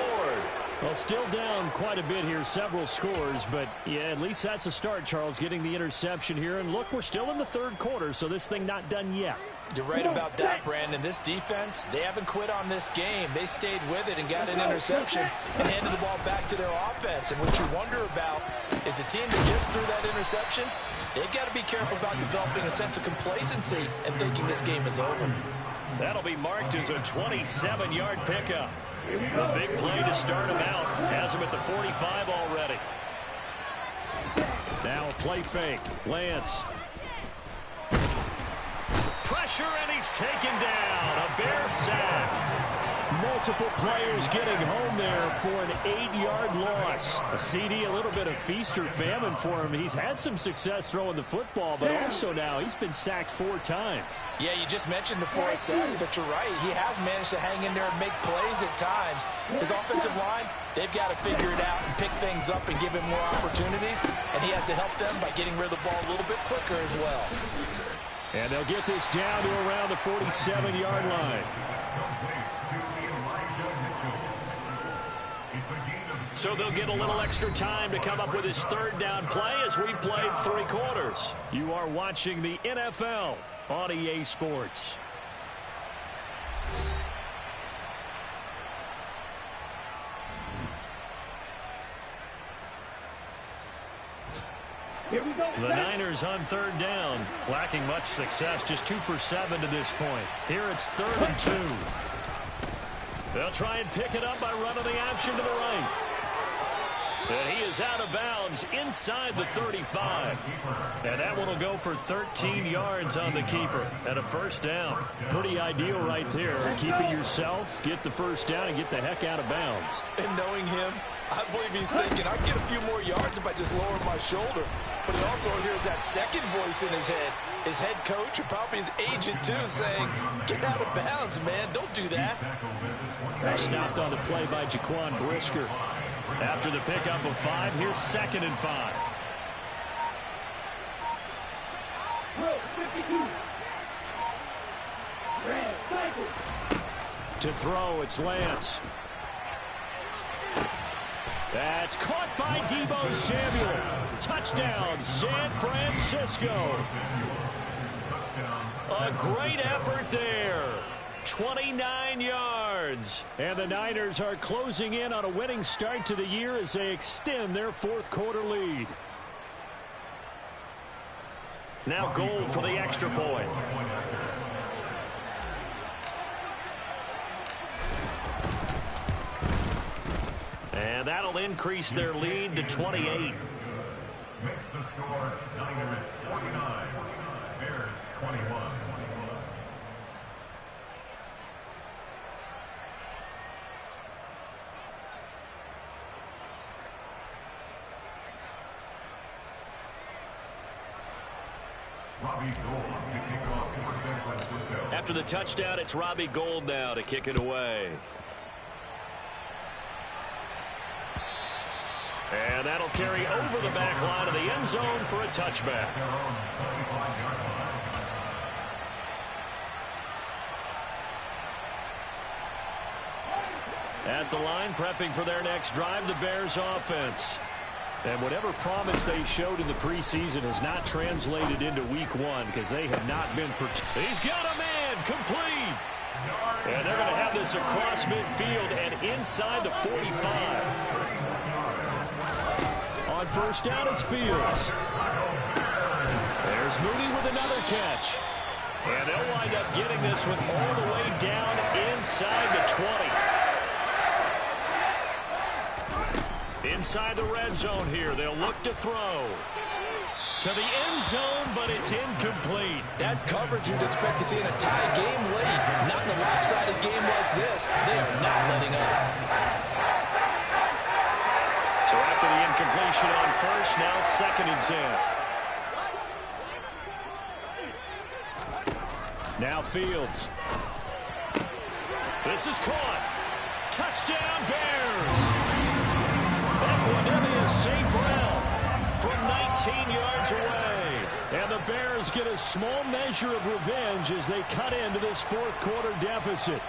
Well, still down quite a bit here, several scores, but yeah, at least that's a start, Charles, getting the interception here. And look, we're still in the third quarter, so this thing not done yet. You're right about that, Brandon. This defense, they haven't quit on this game. They stayed with it and got an interception and handed the ball back to their offense. And what you wonder about is the team that just threw that interception, they've got to be careful about developing a sense of complacency and thinking this game is over. That'll be marked as a 27-yard pickup. A big play to start him out. Has him at the 45 already. Now a play fake. Lance. Pressure, and he's taken down. A Bear sack. Multiple players getting home there for an 8-yard loss. A CD, a little bit of feast or famine for him. He's had some success throwing the football, but also now he's been sacked 4 times. Yeah, you just mentioned the 4 sacks, but you're right. He has managed to hang in there and make plays at times. His offensive line, they've got to figure it out and pick things up and give him more opportunities, and he has to help them by getting rid of the ball a little bit quicker as well. And they'll get this down to around the 47-yard line. So they'll get a little extra time to come up with his 3rd down play as we've played 3 quarters. You are watching the NFL on EA Sports. Here we go. The Niners on 3rd down, lacking much success, just 2 for 7 to this point. Here it's 3rd and 2. They'll try and pick it up by running the option to the right. And he is out of bounds inside the 35. And that one will go for 13 yards on the keeper and a 1st down. Pretty ideal right there. Keep it yourself, get the 1st down, and get the heck out of bounds. And knowing him, I believe he's thinking, I'll get a few more yards if I just lower my shoulder. But he also hears that second voice in his head. His head coach and probably his agent, too, saying, get out of bounds, man. Don't do that. Stopped on the play by Jaquan Brisker. After the pickup of 5, here's 2nd and 5. To throw, it's Lance. That's caught by Deebo Samuel. Touchdown, San Francisco. A great effort there. 29 yards. And the Niners are closing in on a winning start to the year as they extend their 4th quarter lead. Now Gold for the extra point. And that'll increase their lead to 28. Makes the score Niners 49, Bears 21. After the touchdown, it's Robbie Gould now to kick it away. And that'll carry over the back line of the end zone for a touchback. At the line, prepping for their next drive, the Bears offense. And whatever promise they showed in the preseason has not translated into week one because they have not been He's got a man, complete. And they're going to have this across midfield and inside the 45. On first down, it's Fields. There's Moody with another catch. And they'll wind up getting this one all the way down inside the 20. Inside the red zone here, they'll look to throw. To the end zone, but it's incomplete. That's coverage you'd expect to see in a tie game late. Not in a lopsided game like this. They are not letting up. So after the incompletion on first, now 2nd and 10. Now Fields. This is caught. Touchdown Bears. Equanimeous St. Brown from 19 yards away. And the Bears get a small measure of revenge as they cut into this fourth quarter deficit.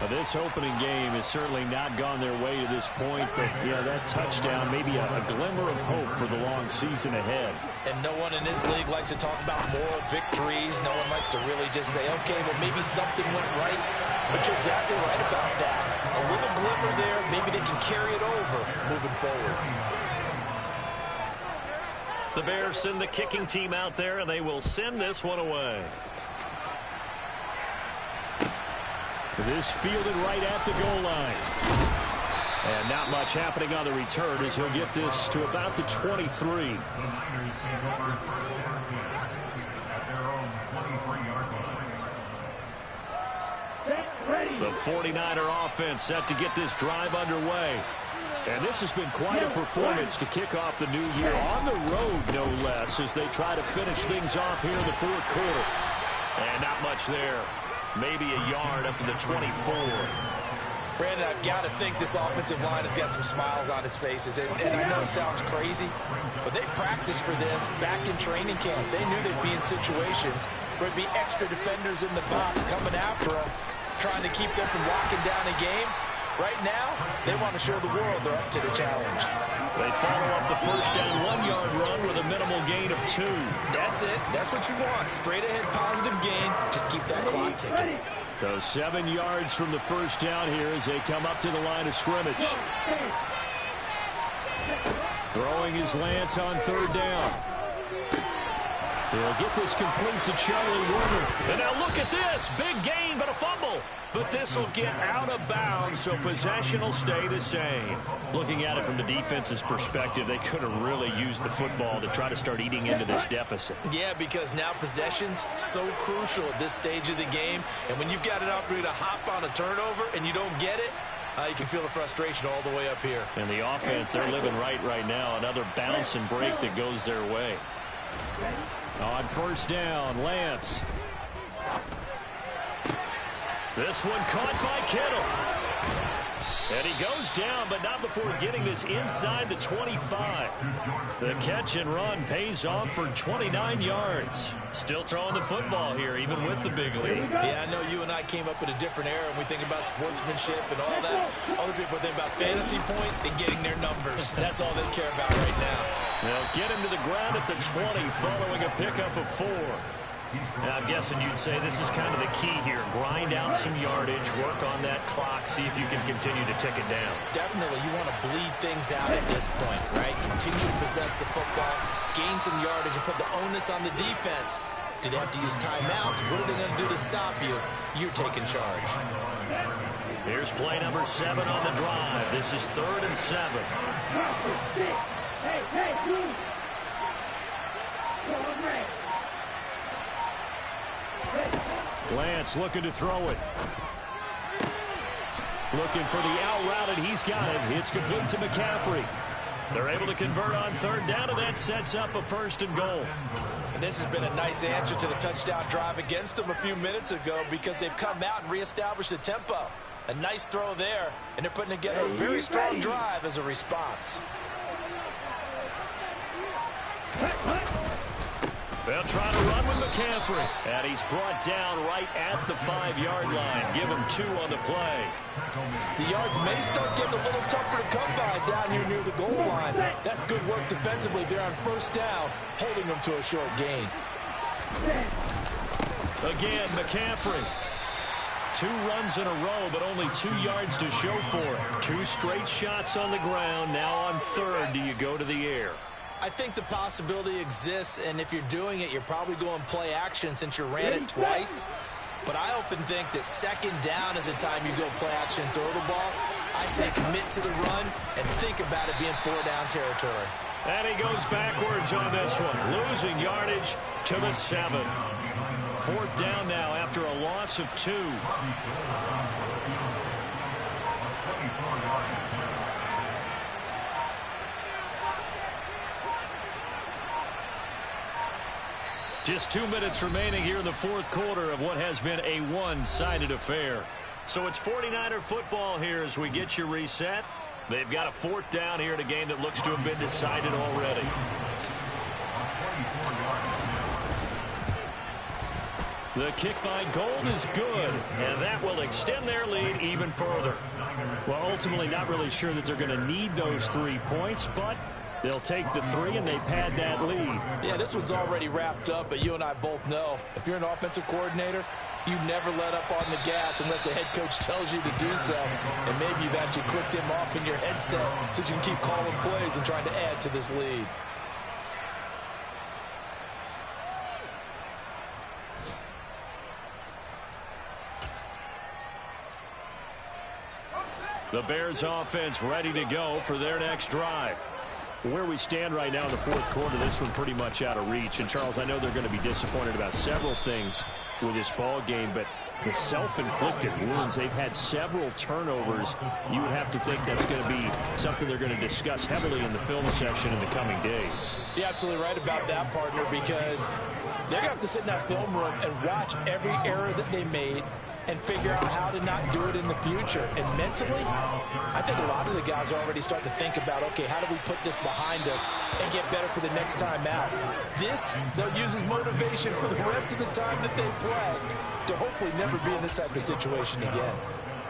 This opening game has certainly not gone their way to this point, but yeah, that touchdown, maybe a glimmer of hope for the long season ahead. And no one in this league likes to talk about moral victories. No one likes to really just say, okay, well, maybe something went right. But you're exactly right about that. A little glimmer there, maybe they can carry it over moving forward. The Bears send the kicking team out there, and they will send this one away. This fielded right at the goal line. And not much happening on the return as he'll get this to about the 23. The Niners take over first down at their own 23-yard line. The 49er offense set to get this drive underway. And this has been quite a performance to kick off the new year on the road, no less, as they try to finish things off here in the fourth quarter. And not much there. Maybe a yard up to the 24. Brandon, I've got to think this offensive line has got some smiles on its faces. And I know it sounds crazy, but they practiced for this back in training camp. They knew they'd be in situations where there'd be extra defenders in the box coming after them, trying to keep them from locking down a game. Right now, they want to show the world they're up to the challenge. They follow up the first down 1-yard run with a minimal gain of 2. That's it. That's what you want. Straight ahead positive gain. Just keep that clock ticking. So 7 yards from the first down here as they come up to the line of scrimmage. Throwing his Lance on third down. He'll get this complete to Charlie Warner. And now look at this. Big gain, but a fumble. But this will get out of bounds, so possession will stay the same. Looking at it from the defense's perspective, they could have really used the football to try to start eating into this deficit. Yeah, because now possession's so crucial at this stage of the game. And when you've got an opportunity to hop on a turnover and you don't get it, you can feel the frustration all the way up here. And the offense, they're living right now. Another bounce and break that goes their way. On first down, Lance. This one caught by Kittle. And he goes down, but not before getting this inside the 25. The catch and run pays off for 29 yards. Still throwing the football here, even with the big lead. Yeah, I know you and I came up in a different era, and we think about sportsmanship and all that. Other people think about fantasy points and getting their numbers. That's all they care about right now. They'll get him to the ground at the 20 following a pickup of 4. Now, I'm guessing you'd say this is kind of the key here. Grind out some yardage, work on that clock, see if you can continue to tick it down. Definitely, you want to bleed things out at this point, right? Continue to possess the football, gain some yardage, and put the onus on the defense. Do they have to use timeouts? What are they going to do to stop you? You're taking charge. Here's play number 7 on the drive. This is 3rd and 7. Lance looking to throw it. Looking for the out route, and he's got it. It's complete to McCaffrey. They're able to convert on third down, and that sets up a 1st and goal. And this has been a nice answer to the touchdown drive against them a few minutes ago because they've come out and reestablished the tempo. A nice throw there, and they're putting together a very strong drive as a response. They'll try to run with McCaffrey. And he's brought down right at the 5-yard line. Give him 2 on the play. The yards may start getting a little tougher to come by down here near the goal line. That's good work defensively there on first down, holding them to a short gain. Again, McCaffrey. 2 runs in a row, but only 2 yards to show for it. 2 straight shots on the ground. Now on third, do you go to the air? I think the possibility exists, and if you're doing it, you're probably going play action since you ran it twice. But I often think that second down is a time you go play action and throw the ball. I say commit to the run and think about it being 4-down territory. And he goes backwards on this one, losing yardage to the 7. 4th down now after a loss of 2. Just 2 minutes remaining here in the 4th quarter of what has been a one-sided affair. So it's 49er football here as we get you reset. They've got a 4th down here in a game that looks to have been decided already. The kick by Gold is good, and that will extend their lead even further. Well, ultimately not really sure that they're going to need those 3 points, but they'll take the 3 and they pad that lead. Yeah, this one's already wrapped up, but you and I both know if you're an offensive coordinator, you never let up on the gas unless the head coach tells you to do so. And maybe you've actually clicked him off in your headset so you can keep calling plays and trying to add to this lead. The Bears offense ready to go for their next drive. Where we stand right now in the 4th quarter, this one pretty much out of reach. And, Charles, I know they're going to be disappointed about several things with this ball game, but the self-inflicted wounds, they've had several turnovers. You would have to think that's going to be something they're going to discuss heavily in the film section in the coming days. You're absolutely right about that, partner, because they're going to have to sit in that film room and watch every error that they made and figure out how to not do it in the future. And mentally, I think a lot of the guys are already starting to think about, okay, how do we put this behind us and get better for the next time out? This, they'll use as motivation for the rest of the time that they play to hopefully never be in this type of situation again.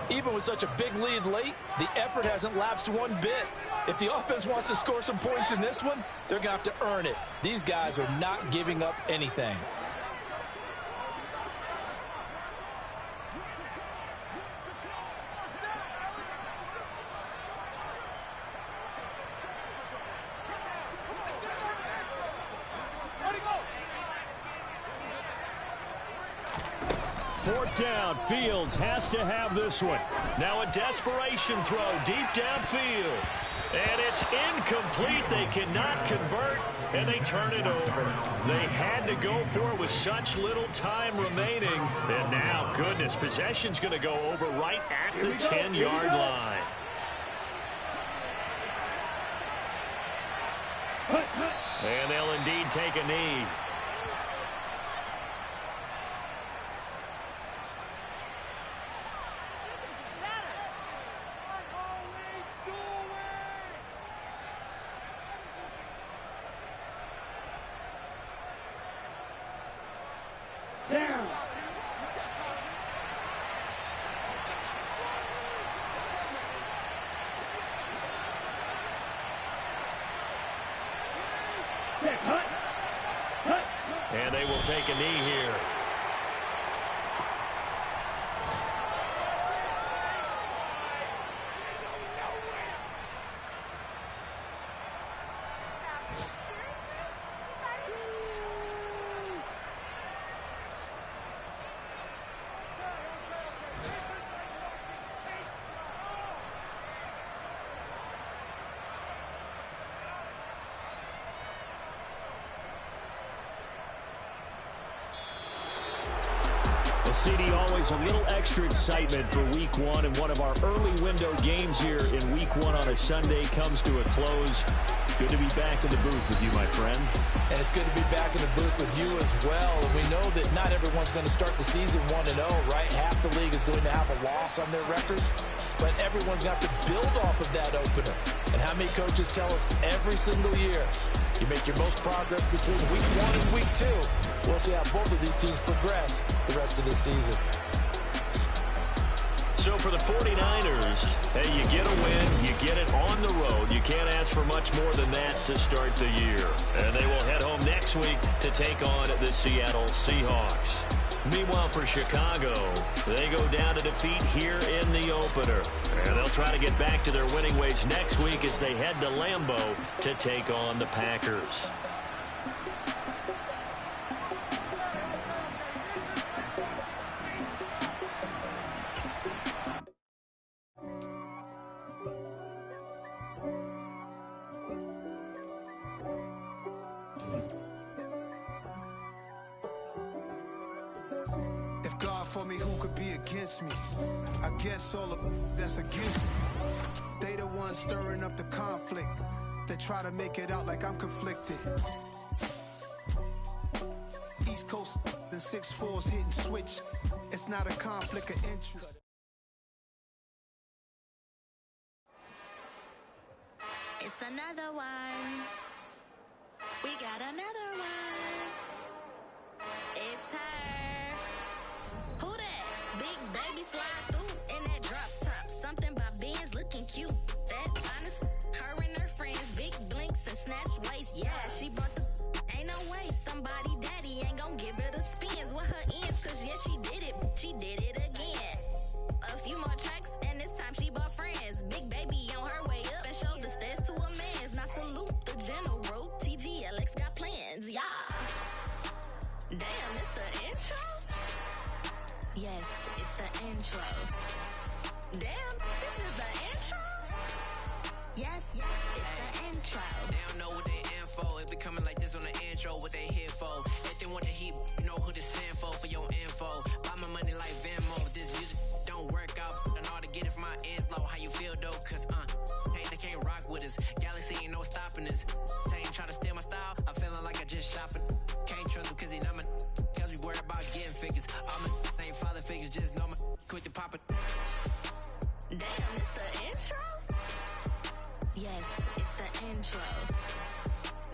Even with such a big lead late, the effort hasn't lapsed one bit. If the offense wants to score some points in this one, they're going to have to earn it. These guys are not giving up anything. Down. Fields has to have this one. Now a desperation throw deep downfield. And it's incomplete. They cannot convert, and they turn it over. They had to go for it with such little time remaining. And now, goodness, possession's going to go over right at the 10-yard line. And they'll indeed take a knee. And they will take a knee here. Well, CD, always a little extra excitement for Week 1, and one of our early window games here in Week 1 on a Sunday comes to a close. Good to be back in the booth with you, my friend. And it's good to be back in the booth with you as well. And we know that not everyone's going to start the season 1-0, right? Half the league is going to have a loss on their record, but everyone's got to build off of that opener. And how many coaches tell us every single year, you make your most progress between Week 1 and Week 2. We'll see how both of these teams progress the rest of this season. So for the 49ers, hey, you get a win, you get it on the road. You can't ask for much more than that to start the year. And they will head home next week to take on the Seattle Seahawks. Meanwhile, for Chicago, they go down to defeat here in the opener. And they'll try to get back to their winning ways next week as they head to Lambeau to take on the Packers. For me, who could be against me? I guess all of that's against me. They the ones stirring up the conflict. They try to make it out like I'm conflicted. East Coast and 6'4's hitting switch. It's not a conflict of interest. It's another one. We got another one. It's her. Who that? Big baby slide through in that drop top. Something by Benz looking cute. That's honest. Her and her friends, big blinks and snatch waist. Yeah, she brought the. Ain't no way somebody daddy ain't gon' give her the spins with her ends. Cause yeah, she did it. She did it again. A few more tracks and this time she bought friends. Big baby on her way up and showed the stairs to a man's. Now salute the general. TGLX got plans. Yeah. Damn, it's the intro. Yes, it's the intro. Damn, this is the intro. Yes, it's the intro. They don't know what they in for. It be coming like this on the intro, what they here for. If they want the heat, you know who to send for your info. Buy my money like Venmo. This music don't work out. I know how to get it from my ends low. How you feel though? Cause hey, they can't rock with us. Galaxy ain't no stopping us. They ain't trying to steal my style. I'm feeling like I just shopping. Can't trust them cause they not my. Cause we worried about getting figures. All my ain't father figures, just know my quick to pop it. Damn, it's the intro? Yes, it's the intro.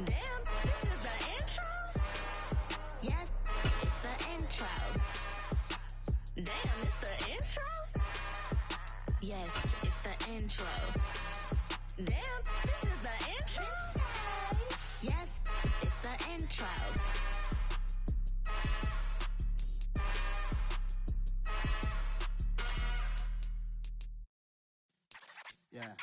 Damn, this is the intro? Yes, it's the intro. Damn, it's the intro? Yes, it's the intro. Damn, this is the intro? Yes, it's the intro. Yeah.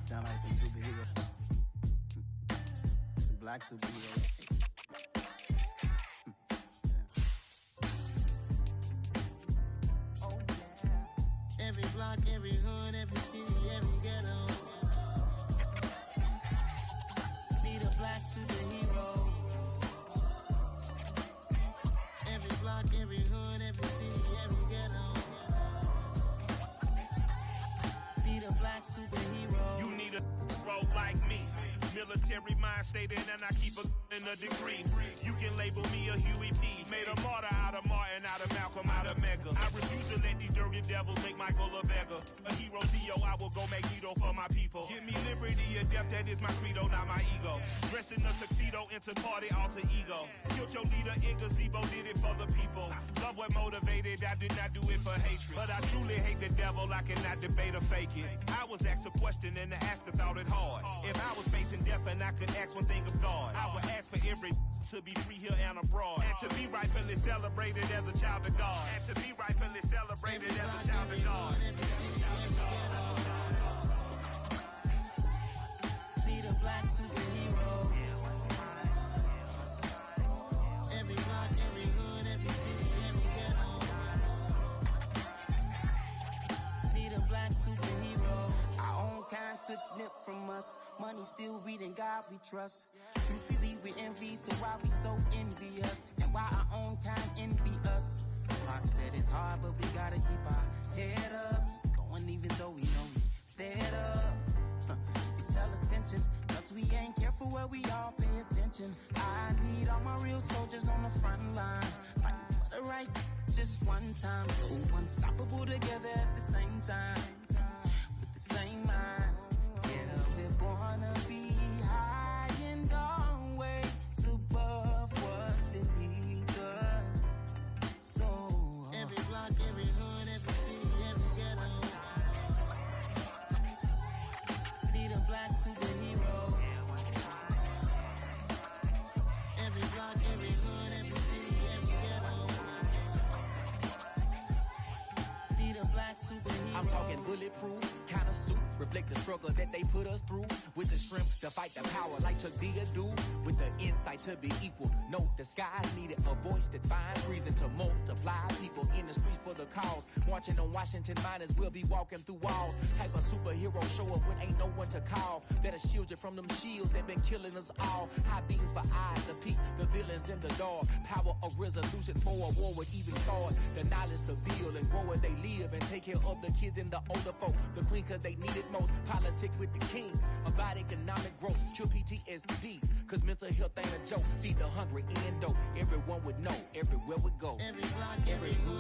Sound like some superhero. Some black superheroes. Oh, yeah. Every block, every hood, every city, every ghetto. Need a black superhero. Every block, every hood, every city, every ghetto. Need a black superhero. You need a role like me. Military mind stated, and I keep in a degree. You can label me a Huey P. Made a martyr out of Martin, out of Malcolm, out of Mega. I refuse to let these dirty devils make Michael a beggar. A hero CEO, I will go Magneto for my people. Give me liberty or death, that is my credo, not my ego. Dressed in a tuxedo, into party, alter ego. Killed your leader in gazebo, did it for the people. Love what motivated, I did not do it for hatred. But I truly hate the devil, I cannot debate or fake it. I was asked a question and the asker thought it hard. If I was facing death and I could ask one thing of God, I would ask for every to be free here and abroad, and to be rightfully celebrated as a child of God, and to be rightfully celebrated as a child of God. Need a black superhero. Every block, every hood, every city, every ghetto. Need a black black superhero. Our own kind took nip from us. Money still reading, God we trust. Truthfully we envy, so why we so envious? And why our own kind envy us? Clark said it's hard, but we gotta keep our head up. Going even though we know we fed up. It's hella tension, cause we ain't careful where we all pay attention. I need all my real soldiers on the front line, fighting for the right just one time. So unstoppable together at the same time, with the same mind. Yeah, we're born to be high and always above what's beneath us. So every block, every hood, every city, every ghetto need a black superhero. Every block, every hood, every city, every ghetto need a black superhero. I'm talking bulletproof kind of suit, reflect the struggle that they put us through, with the strength to fight the power like Chuck D do, with the insight to be equal. No disguise needed, a voice that finds reason to multiply. People in the streets for the cause, marching on Washington miners, we'll be walking through walls. Type of superhero show up when ain't no one to call, that'll shield you from them shields that been killing us all. High beams for eyes to peek the villains in the dark, power of resolution for a war would even start. The knowledge to build and grow where they live, and take care of the kids and the older folk. The queen cause they need it most, politic with the kings, about economic growth, cure PTSD, cause mental health ain't a joke. Feed the hungry and dope, everyone would know, everywhere we go. Every block, every hood.